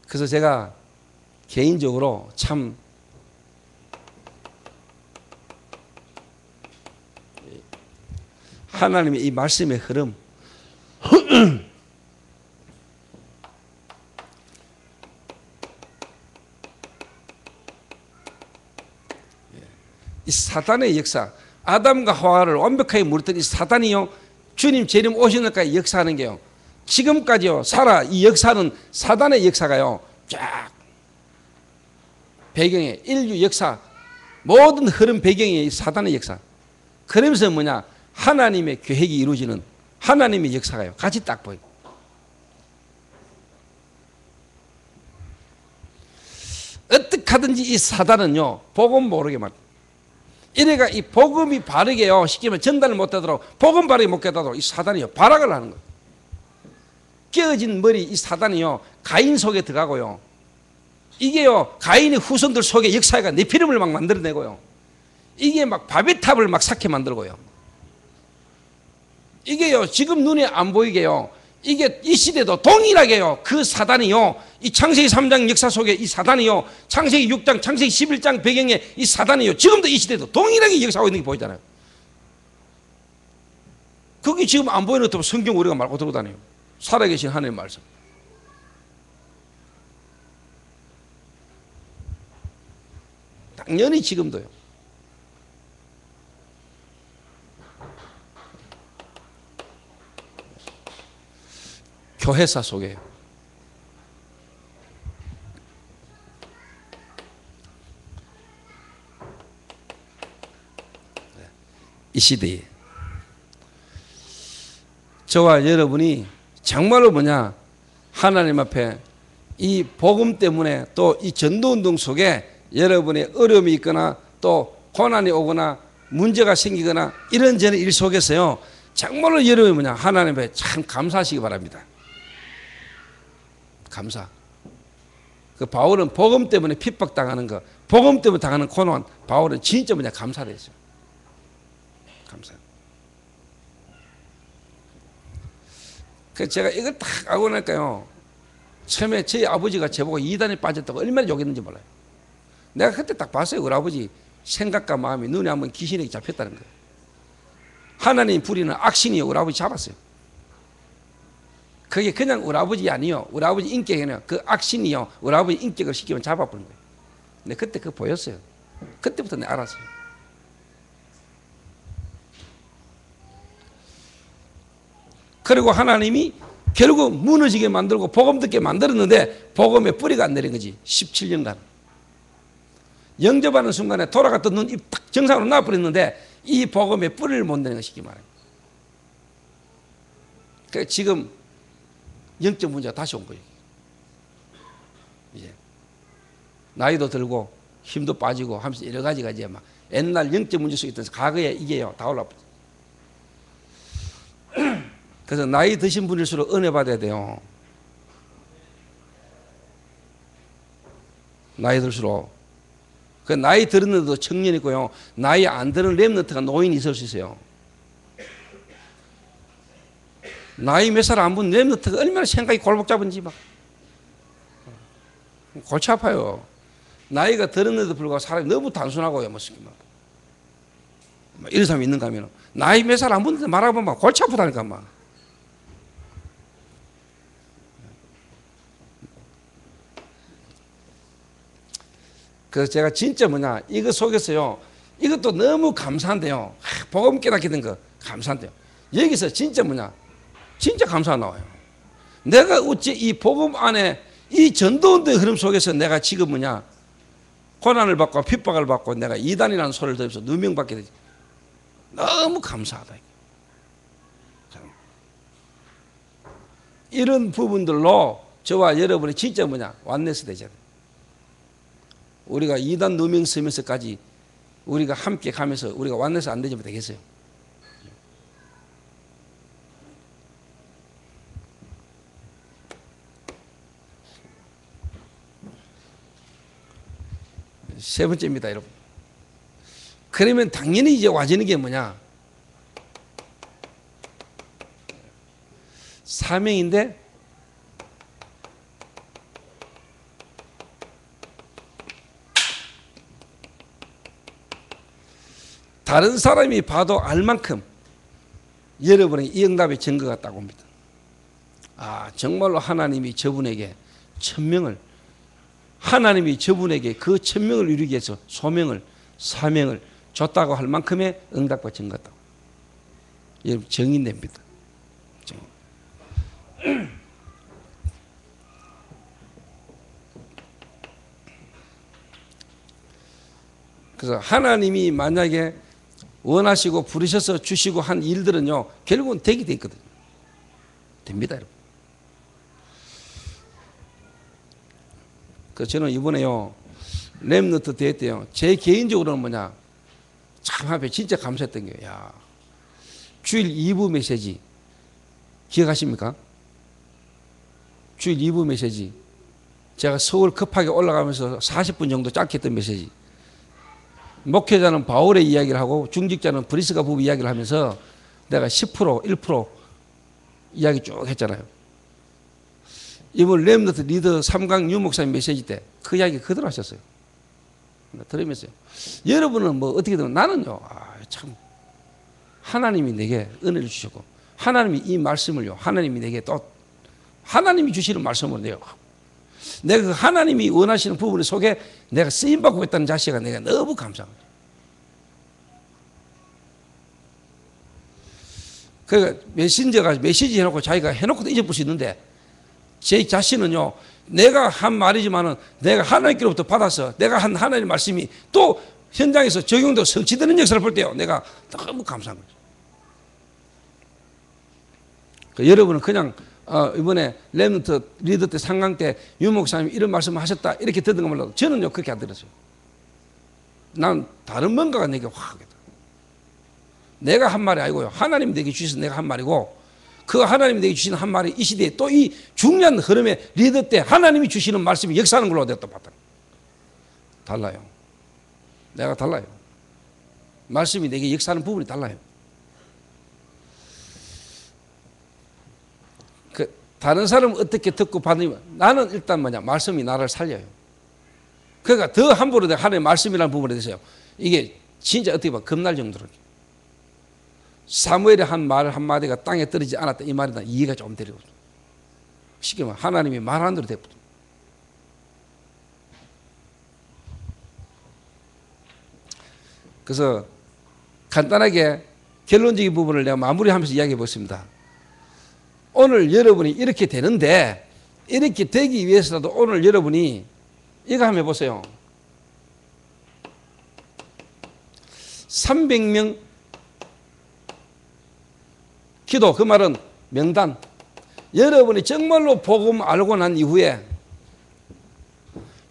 그래서 제가 개인적으로 참 하나님의 이 말씀의 흐름 이 사단의 역사 아담과 하와를 완벽하게 물었던 이 사단이요 주님 재림 오시는까지 역사하는 게요 지금까지요 살아 이 역사는 사단의 역사가요 쫙 배경에 인류 역사 모든 흐름 배경에 이 사단의 역사 그러면서 뭐냐 하나님의 계획이 이루어지는 하나님의 역사가요 같이 딱 보여요. 어떻게 하든지 이 사단은요 복음 모르게 말 이래가 이 복음이 바르게요 쉽게 말하면 전달을 못하도록 복음 바르게 못하도록 이 사단이요 발악을 하는 거예요. 깨어진 머리 이 사단이요 가인 속에 들어가고요 이게요 가인의 후손들 속에 역사가 네피림을 막 만들어내고요 이게 막 바벨탑을 막 쌓게 만들고요 이게요 지금 눈에 안 보이게요 이게 이 시대도 동일하게요 그 사단이요 이 창세기 3장 역사 속에 이 사단이요 창세기 6장 창세기 11장 배경에 이 사단이요 지금도 이 시대도 동일하게 역사하고 있는 게 보이잖아요. 그게 지금 안 보이는 것도 성경 우리가 말고 들고 다녀요. 살아계신 하나님의 말씀. 당연히 지금도요. 교회사 속에 이 시대에 저와 여러분이 정말로 뭐냐 하나님 앞에 이 복음 때문에 또 이 전도운동 속에 여러분의 어려움이 있거나 또 고난이 오거나 문제가 생기거나 이런저런 일 속에서요 정말로 여러분이 뭐냐 하나님 앞에 참 감사하시기 바랍니다. 감사. 그 바울은 복음 때문에 핍박당하는 거 복음 때문에 당하는 고난 바울은 진짜 뭐냐 감사를 했어요. 감사. 그래서 제가 이걸 딱 알고 나니까요 처음에 저희 아버지가 저보고 이단에 빠졌다고 얼마나 욕했는지 몰라요. 내가 그때 딱 봤어요. 우리 아버지 생각과 마음이 눈에 한번 귀신에게 잡혔다는 거예요. 하나님 부리는 악신이요 우리 아버지 잡았어요. 그게 그냥 우리 아버지 아니요 우리 아버지 인격이요 그 악신이요 우리 아버지 인격을 시키면 잡아버린 거예요. 근데 그때 그거 보였어요. 그때부터 내가 알았어요. 그리고 하나님이 결국 무너지게 만들고 복음 듣게 만들었는데 복음의 뿌리가 안 내린 거지. 17년간 영접하는 순간에 돌아갔던 눈 입 딱 정상으로 나와버렸는데 이 복음의 뿌리를 못 내는 것이기 말이에요. 그러니까 지금 영적 문제가 다시 온 거예요. 이제 나이도 들고 힘도 빠지고 하면서 여러 가지가 이제 막 옛날 영적 문제 속에 있던 과거에 이게요 다 올라버렸어요. 그래서 나이 드신 분일수록 은혜 받아야 돼요. 나이 들수록. 그 나이 들었는데도 청년이고요. 나이 안 드는 렘넌트가 노인이 있을 수 있어요. 나이 몇 살 안 본 렘넌트가 얼마나 생각이 골목 잡은지 막 골치 아파요. 나이가 들었는데도 불구하고 사람이 너무 단순하고요. 막 이런 사람이 있는가 하면 나이 몇 살 안 본데 말하면 막 골치 아프다니까 막. 그래서 제가 진짜 뭐냐, 이거 속에서요, 이것도 너무 감사한데요. 복음 깨닫게 된 거 감사한데요. 여기서 진짜 뭐냐, 진짜 감사가 나와요. 내가 어찌 이 복음 안에 이 전도운동의 흐름 속에서 내가 지금 뭐냐, 고난을 받고 핍박을 받고 내가 이단이라는 소리를 들으면서 누명받게 되지. 너무 감사하다. 이런 부분들로 저와 여러분이 진짜 뭐냐, 완네스 되잖아요. 우리가 이단 누명 쓰면서까지 우리가 함께 가면서 우리가 완네스 안 되면 되겠어요? 세 번째입니다, 여러분. 그러면 당연히 이제 와지는 게 뭐냐? 사명인데 다른 사람이 봐도 알 만큼 여러분의 이 응답의 증거가 딱 옵니다. 아, 정말로 하나님이 저분에게 천명을, 하나님이 저분에게 그 천명을 이루기 위해서 소명을, 사명을 줬다고 할 만큼의 응답과 증거다. 여러분, 정인됩니다. 그래서 하나님이 만약에 원하시고 부르셔서 주시고 한 일들은요, 결국은 되게 돼 있거든요. 됩니다, 여러분. 그래서 저는 이번에요, 렘너트 대회 때요, 제 개인적으로는 뭐냐, 참 앞에 진짜 감사했던 게, 야, 주일 2부 메시지 기억하십니까? 주일 2부 메시지, 제가 서울 급하게 올라가면서 40분 정도 짧게 했던 메시지, 목회자는 바울의 이야기를 하고 중직자는 브리스가 부부 이야기를 하면서 내가 10% 1% 이야기 쭉 했잖아요. 이번 렘너트 리더 3강 유 목사님 메시지 때 그 이야기 그대로 하셨어요. 들으면서요, 여러분은 뭐 어떻게 되면, 나는요, 참 하나님이 내게 은혜를 주셨고 하나님이 이 말씀을요, 하나님이 내게 또 하나님이 주시는 말씀으로 내가 그 하나님이 원하시는 부분 속에 내가 쓰임받고 있다는 자체가 내가 너무 감사합니다. 그러니까 메신저가 메시지 해놓고 자기가 해놓고도 잊어볼 수 있는데, 제 자신은요, 내가 한 말이지만은 내가 하나님께로부터 받아서 내가 한 하나님의 말씀이 또 현장에서 적용되고 성취되는 역사를 볼 때요, 내가 너무 감사한 거죠. 그러니까 여러분은 그냥 이번에 렘넌트 리더 때 상강 때 유 목사님이 이런 말씀을 하셨다 이렇게 듣는 거 몰라도 저는요 그렇게 안 들었어요. 난 다른 뭔가가 내게 확 하겠다. 내가 한 말이 아니고요, 하나님 내게 주셔서 내가 한 말이고, 그 하나님이 내게 주시는 한 말이 이 시대에 또 이 중요한 흐름에 리더 때 하나님이 주시는 말씀이 역사하는 걸로 내가 또 봤다. 달라요. 내가 달라요. 말씀이 내게 역사하는 부분이 달라요. 다른 사람은 어떻게 듣고 받으면, 나는 일단 뭐냐, 말씀이 나를 살려요. 그러니까 더 함부로 내가 하나님의 말씀이라는 부분에 대해서요, 이게 진짜 어떻게 보면 겁날 정도로, 사무엘이 한 말 한마디가 땅에 떨어지지 않았다 이 말이다, 이해가 좀 되려고. 쉽게 말하면 하나님이 말하는 대로 됐거든. 그래서 간단하게 결론적인 부분을 내가 마무리하면서 이야기해 보겠습니다. 오늘 여러분이 이렇게 되는데, 이렇게 되기 위해서라도 오늘 여러분이 이거 한번 해보세요. 300명 기도, 그 말은 명단. 여러분이 정말로 복음 알고 난 이후에,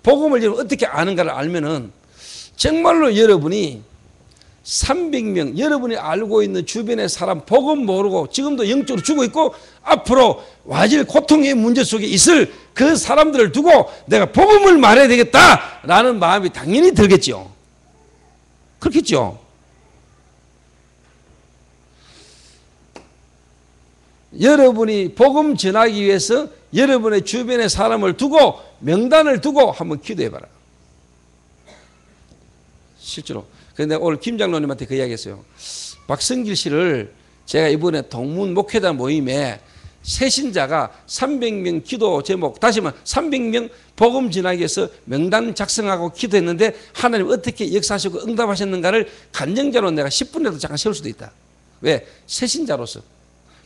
복음을 어떻게 아는가를 알면은 정말로 여러분이 300명, 여러분이 알고 있는 주변의 사람, 복음 모르고 지금도 영적으로 죽어 있고 앞으로 와질 고통의 문제 속에 있을 그 사람들을 두고 내가 복음을 말해야 되겠다라는 마음이 당연히 들겠죠. 그렇겠죠. 여러분이 복음 전하기 위해서 여러분의 주변의 사람을 두고, 명단을 두고 한번 기도해봐라. 실제로. 그런데 오늘 김 장로님한테 그 이야기 했어요. 박성길 씨를 제가 이번에 동문 목회자 모임에 새신자가 300명 기도 제목, 다시 말하면 300명 복음 전하기 위해서 명단 작성하고 기도했는데 하나님 어떻게 역사하시고 응답하셨는가를 간증자로 내가 10분이라도 잠깐 세울 수도 있다. 왜? 새신자로서.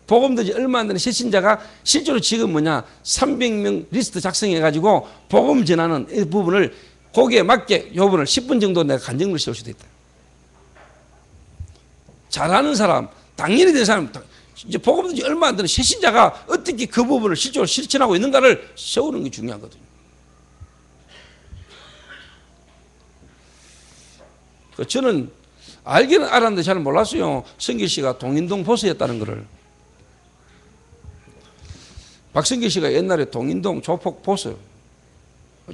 복음 듣지 얼마 안 되는 새신자가 실제로 지금 뭐냐 300명 리스트 작성해가지고 복음 전하는 이 부분을 거기에 맞게 이 부분을 10분 정도 내가 간증을 세울 수도 있다. 잘하는 사람, 당연히 된 사람, 이제 복음 듣지 얼마 안 되는 새신자가 어떻게 그 부분을 실제로 실천하고 있는가를 세우는 게 중요하거든요. 저는 알기는 알았는데 잘 몰랐어요. 성길 씨가 동인동 보수였다는 거를. 박성길 씨가 옛날에 동인동 조폭 보수.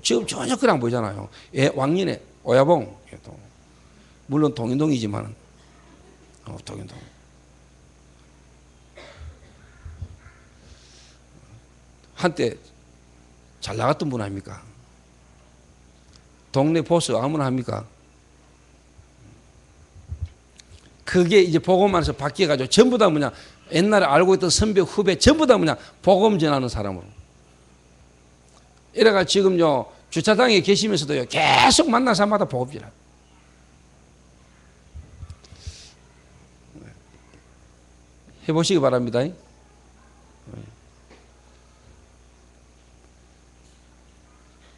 지금 전혀 그냥 보이잖아요. 왕년에 오야봉. 물론 동인동이지만 동인동. 한때 잘 나갔던 분 아닙니까? 동네 보수 아무나 합니까? 그게 이제 복음만에서 바뀌어가지고 전부 다 뭐냐 옛날에 알고 있던 선배 후배 전부 다 뭐냐 복음 전하는 사람으로 이래가 지금요 주차장에 계시면서도요 계속 만난 사람마다 복음 전하. 해보시기 바랍니다.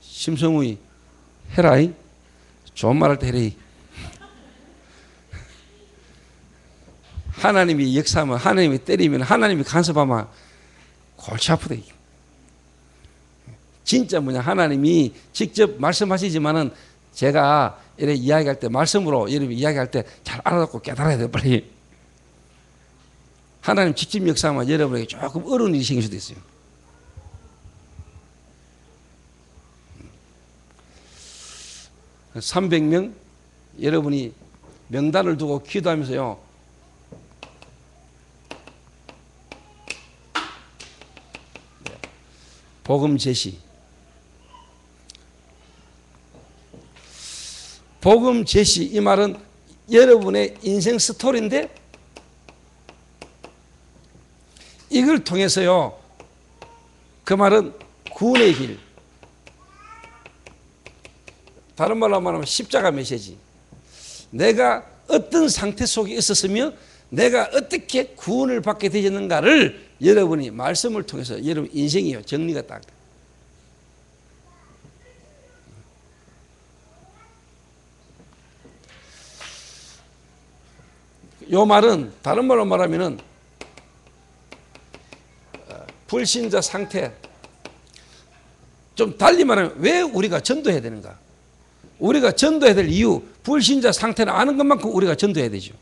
심성우이 해라이 좋은 말 할 때 해라이. 하나님이 역사하면 하나님이 때리면 하나님이 간섭하면 골치 아프다. 진짜 뭐냐 하나님이 직접 말씀하시지만은 제가 이렇게 이야기할 때 말씀으로 여러분 이야기할 때 잘 알아듣고 깨달아야 돼요. 빨리. 하나님 직접 역사하면 여러분에게 조금 어려운 일이 생길 수도 있어요. (300명) 여러분이 명단을 두고 기도하면서요 복음 제시. 복음 제시 이 말은 여러분의 인생 스토리인데 이걸 통해서요 그 말은 구원의 길. 다른 말로 말하면 십자가 메시지. 내가 어떤 상태 속에 있었으며 내가 어떻게 구원을 받게 되었는가를 여러분이 말씀을 통해서 여러분 인생이요 정리가 딱 돼. 요 말은 다른 말로 말하면은 불신자 상태. 좀 달리 말하면 왜 우리가 전도해야 되는가? 우리가 전도해야 될 이유, 불신자 상태를 아는 것만큼 우리가 전도해야 되죠.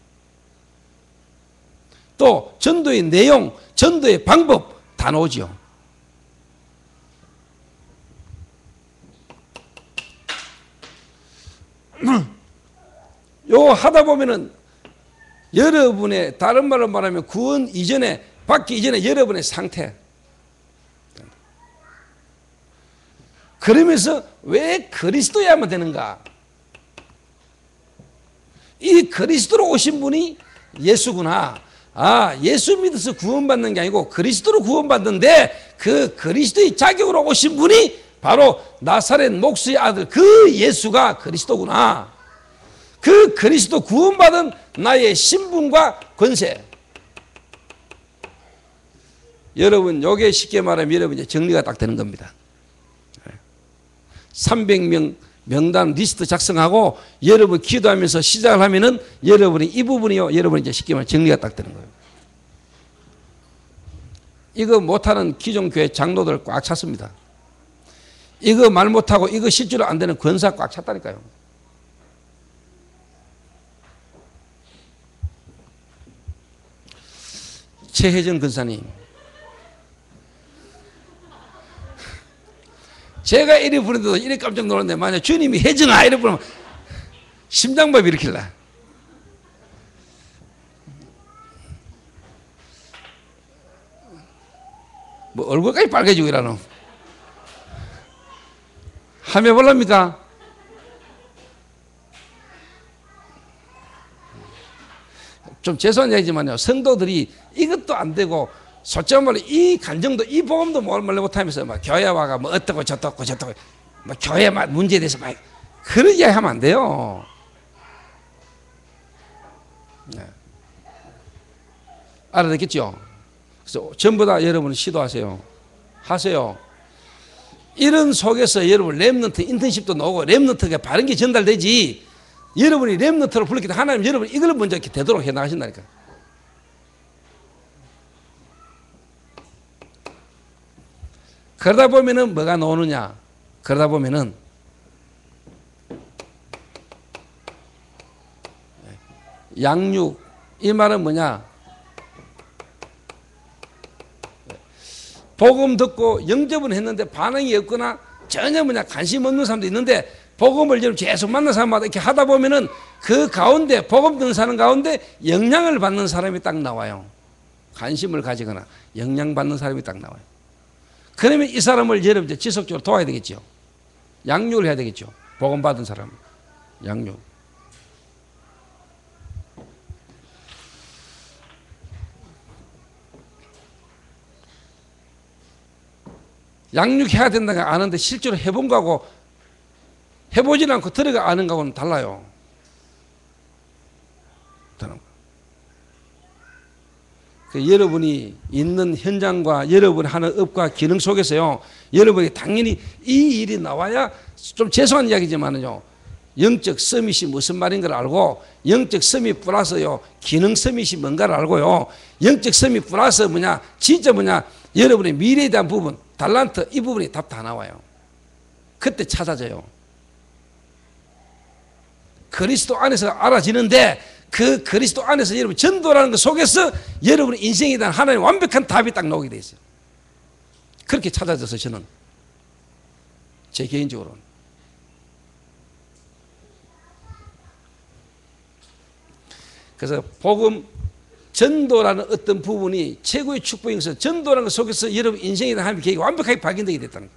또 전도의 내용, 전도의 방법 다 나오죠. 요 하다 보면은 여러분의 다른 말로 말하면 구원 이전에 받기 이전에 여러분의 상태. 그러면서 왜 그리스도야만 되는가? 이 그리스도로 오신 분이 예수구나. 아, 예수 믿어서 구원받는 게 아니고 그리스도로 구원받는데 그 그리스도의 자격으로 오신 분이 바로 나사렛 목수의 아들 그 예수가 그리스도구나. 그 그리스도 구원받은 나의 신분과 권세. 여러분, 요게 쉽게 말하면 여러분 이제 정리가 딱 되는 겁니다. 300명 명단 리스트 작성하고 여러분 기도하면서 시작을 하면은 여러분이 이 부분이요. 여러분 이제 쉽게 말하면 정리가 딱 되는 거예요. 이거 못하는 기존 교회 장로들 꽉 찼습니다. 이거 말 못하고 이거 실제로 안 되는 권사 꽉 찼다니까요. 최혜정 권사님, 제가 이래 부르는데도 이래 깜짝 놀랐는데 만약 주님이 혜정아 이래 부르면 심장밥이 일으킬라. 뭐 얼굴까지 빨개지고 이러노. 함에 볼랍니까? 좀 죄송한 얘기지만요, 성도들이 이것도 안 되고 솔직히 말로 이 간정도 이 복음도 몰래 못하면서 막 교회 와가 뭐 어떻고 저떻고 저떻고 뭐 교회 문제에 대해서 막 그런 이야기 하면 안 돼요. 네. 알아듣겠죠? 그래서 전부 다 여러분 시도하세요. 하세요. 이런 속에서 여러분 렘넌트 인턴십도 나오고 렘넌트가 바른 게 전달되지. 여러분이 렘넌트로 불렀기 때문에 하나님 여러분 이걸 먼저 이렇게 되도록 해 나가신다니까. 그러다 보면은 뭐가 나오느냐? 그러다 보면은 양육, 이 말은 뭐냐? 복음 듣고 영접은 했는데 반응이 없거나 전혀 뭐냐 관심 없는 사람도 있는데 복음을 계속 만난 사람마다 이렇게 하다 보면은 그 가운데 복음 듣는 사람 가운데 영향을 받는 사람이 딱 나와요. 관심을 가지거나 영향받는 사람이 딱 나와요. 그러면 이 사람을 여러분 지속적으로 도와야 되겠죠. 양육을 해야 되겠죠. 복음 받은 사람 양육. 양육해야 된다는 거 아는데 실제로 해본 거하고 해보진 않고 들어가 아는 거하고는 달라요. 여러분이 있는 현장과 여러분이 하는 업과 기능 속에서요, 여러분이 당연히 이 일이 나와야, 좀 죄송한 이야기지만은요, 영적 서밋이 무슨 말인 걸 알고, 영적 서밋 플러스요, 기능 서밋이 뭔가를 알고요, 영적 서밋 플러스 뭐냐, 진짜 뭐냐, 여러분의 미래에 대한 부분, 달란트, 이 부분이 답 다 나와요. 그때 찾아져요. 그리스도 안에서 알아지는데, 그 그리스도 안에서 여러분 전도라는 것 속에서 여러분의 인생에 대한 하나님의 완벽한 답이 딱 나오게 돼 있어요. 그렇게 찾아져서 저는 제 개인적으로는 그래서 복음 전도라는 어떤 부분이 최고의 축복이어서 전도라는 것 속에서 여러분 인생에 대한 하나님의 계획이 완벽하게 발견되게 됐다는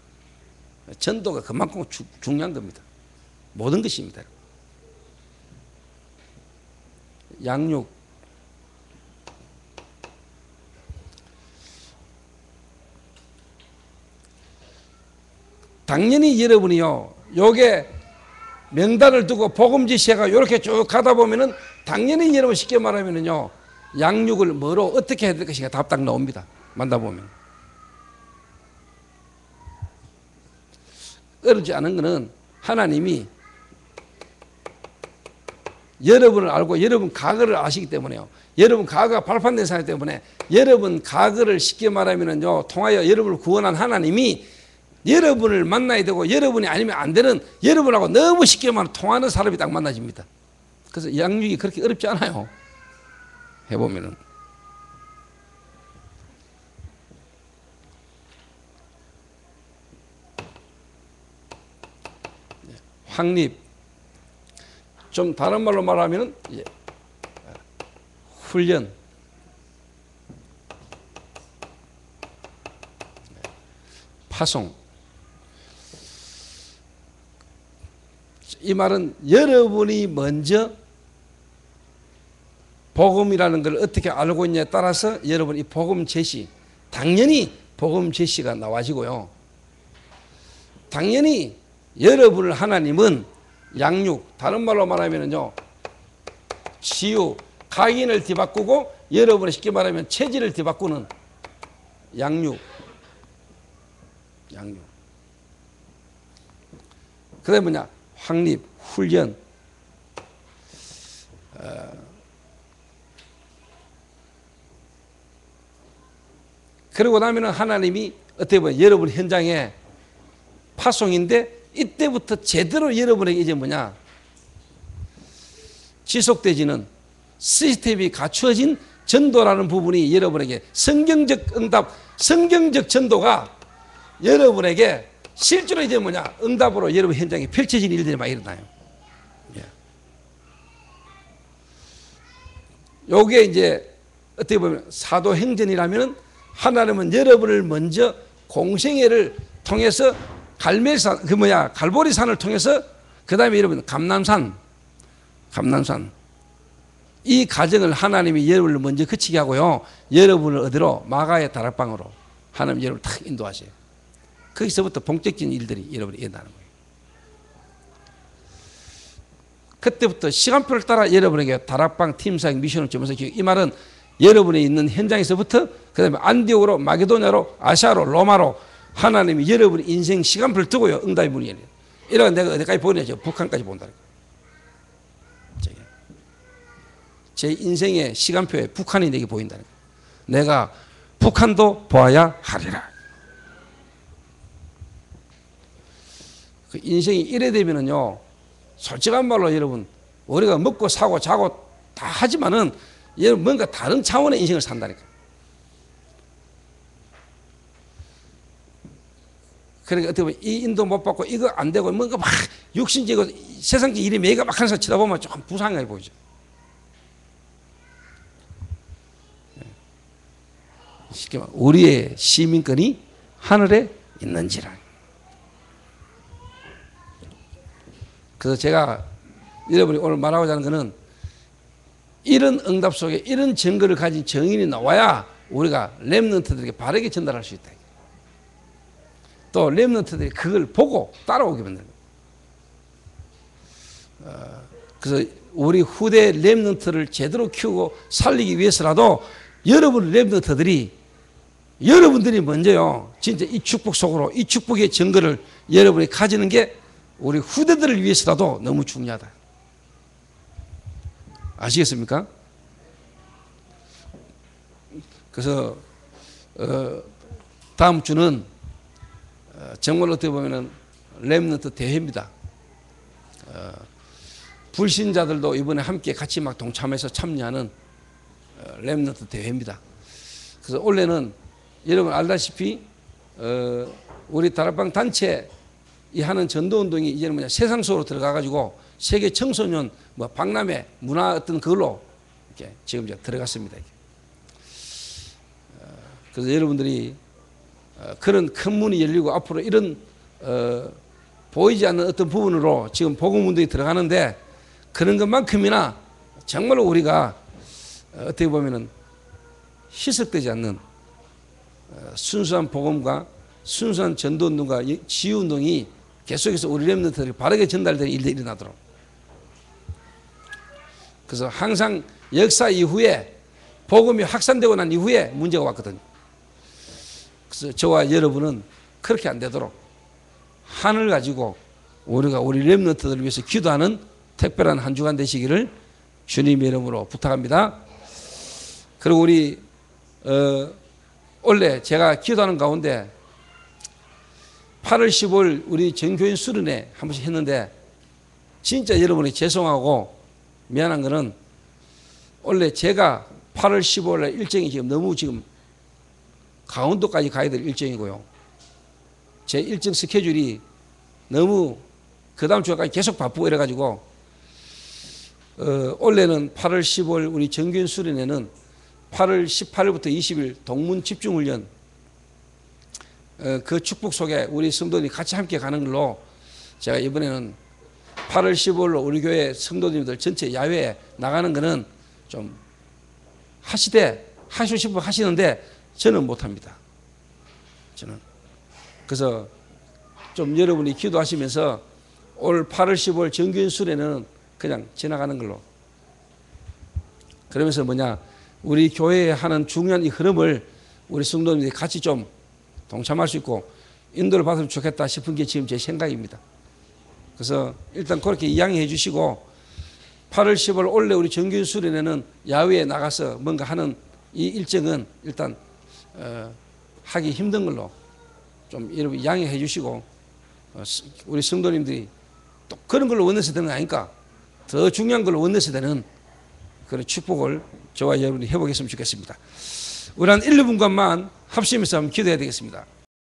거예요. 전도가 그만큼 중요한 겁니다. 모든 것입니다. 양육. 당연히 여러분이요, 요게 명단을 두고 복음지 시가 이렇게 쭉 가다 보면은 당연히 여러분 쉽게 말하면은요, 양육을 뭐로 어떻게 해야 될 것인가 답 딱 나옵니다. 만나보면. 어렵지 않은 거는 하나님이 여러분을 알고 여러분 과거를 아시기 때문에요. 여러분 과거가 발판된 사람 때문에 여러분 과거를 쉽게 말하면은요, 통하여 여러분을 구원한 하나님이 여러분을 만나야 되고 여러분이 아니면 안 되는 여러분하고 너무 쉽게 말하면 통하는 사람이 딱 만나집니다. 그래서 양육이 그렇게 어렵지 않아요. 해보면은. 확립. 좀 다른 말로 말하면 훈련, 파송. 이 말은 여러분이 먼저 복음이라는 걸 어떻게 알고 있냐에 따라서 여러분 이 복음 제시, 당연히 복음 제시가 나와지고요. 당연히 여러분을 하나님은 양육, 다른 말로 말하면요, 치유, 각인을 뒤바꾸고 여러분이 쉽게 말하면 체질을 뒤바꾸는 양육. 그게 뭐냐? 확립, 훈련. 그러고 나면은 하나님이 어떻게 보면 여러분 현장에 파송인데 이때부터 제대로 여러분에게 이제 뭐냐? 지속되지는 시스템이 갖추어진 전도라는 부분이 여러분에게 성경적 응답, 성경적 전도가 여러분에게 실제로 이제 뭐냐? 응답으로 여러분 현장에 펼쳐진 일들이 많이 일어나요. 요게 이제 어떻게 보면 사도행전이라면 하나님은 여러분을 먼저 공생애를 통해서 갈멜산, 갈보리산을 통해서 그 다음에 여러분 감남산 이 과정을 하나님이 여러분을 먼저 거치게 하고요. 여러분을 어디로? 마가의 다락방으로 하나님 여러분을 탁 인도하세요. 거기서부터 본격적인 일들이 여러분이 일어나는 거예요. 그때부터 시간표를 따라 여러분에게 다락방, 팀사역, 미션을 주면서 이 말은 여러분이 있는 현장에서부터 그 다음에 안디옥으로, 마게도냐로, 아시아로, 로마로 하나님이 여러분의 인생 시간표를 두고요. 응답의 문이 열려요. 이러고 내가 어디까지 보내죠? 북한까지 본다는 거예요. 제 인생의 시간표에 북한이 내게 보인다는 거예요. 내가 북한도 보아야 하리라. 그 인생이 이래 되면은요, 솔직한 말로 여러분, 우리가 먹고 사고 자고 다 하지만은 여러분 뭔가 다른 차원의 인생을 산다니까. 그러니까 어떻게 보면 이 인도 못 받고 이거 안 되고 뭔가 막 육신적이고 세상적 일이 매가 막 하면서 쳐다보면 조금 부상하게 보이죠. 쉽게 말하면 우리의 시민권이 하늘에 있는지라. 그래서 제가 여러분이 오늘 말하고자 하는 것은 이런 응답 속에 이런 증거를 가진 증인이 나와야 우리가 렘넌트들에게 바르게 전달할 수 있다. 또 렘넌트들이 그걸 보고 따라오게 만드는 거예요. 그래서 우리 후대 렘넌트를 제대로 키우고 살리기 위해서라도 여러분 렘넌트들이 여러분들이 먼저요, 진짜 이 축복 속으로 이 축복의 증거를 여러분이 가지는 게 우리 후대들을 위해서라도 너무 중요하다. 아시겠습니까? 그래서 다음 주는 정말로 어떻게 보면은 렘넌트 대회입니다. 불신자들도 이번에 함께 같이 막 동참해서 참여하는 렘넌트 대회입니다. 그래서 원래는 여러분 알다시피 우리 다락방 단체 이 하는 전도운동이 이제는 뭐냐 세상 속으로 들어가가지고 세계 청소년 뭐 박람회 문화 어떤 그걸로 이렇게 지금 이제 들어갔습니다. 그래서 여러분들이 그런 큰 문이 열리고 앞으로 이런 보이지 않는 어떤 부분으로 지금 복음운동이 들어가는데 그런 것만큼이나 정말로 우리가 어떻게 보면은 희석되지 않는 순수한 복음과 순수한 전도운동과 지유운동이 계속해서 우리 렘넌트들이 바르게 전달되는 일들이 일어나도록. 그래서 항상 역사 이후에 복음이 확산되고 난 이후에 문제가 왔거든요. 그래서 저와 여러분은 그렇게 안 되도록 한을 가지고 우리가 우리 렘넌트들을 위해서 기도하는 특별한 한 주간 되시기를 주님의 이름으로 부탁합니다. 그리고 우리 원래 제가 기도하는 가운데 8월 15일 우리 전교인 수련회 한 번씩 했는데 진짜 여러분이 죄송하고 미안한 거는 원래 제가 8월 15일 일정이 지금 너무 지금 강원도까지 가야 될 일정이고요. 제 일정 스케줄이 너무 그 다음 주까지 계속 바쁘고 이래가지고 원래는 8월 15일 우리 전교인 수련회는 8월 18일부터 20일 동문 집중훈련 그 축복 속에 우리 성도들이 같이 함께 가는 걸로 제가 이번에는 8월 15일로 우리 교회 성도님들 전체 야외에 나가는 거는 좀 하시고 싶어 하시는데 저는 못합니다. 저는. 그래서 좀 여러분이 기도하시면서 올 8월 15일 정규인 수련회는 그냥 지나가는 걸로. 그러면서 뭐냐, 우리 교회에 하는 중요한 이 흐름을 우리 성도님들이 같이 좀 동참할 수 있고 인도를 받으면 좋겠다 싶은 게 지금 제 생각입니다. 그래서 일단 그렇게 이양해 주시고 8월 10월 원래 우리 정규인 수련회는 야외에 나가서 뭔가 하는 이 일정은 일단 하기 힘든 걸로 좀 여러분 양해해 주시고 우리 성도님들이 또 그런 걸로 원내서 되는 거 아니까 더 중요한 걸로 원내서 되는 그런 축복을 저와 여러분이 해보겠으면 좋겠습니다. 우리 한 1, 2분간만 합심해서 한번 기도해야 되겠습니다.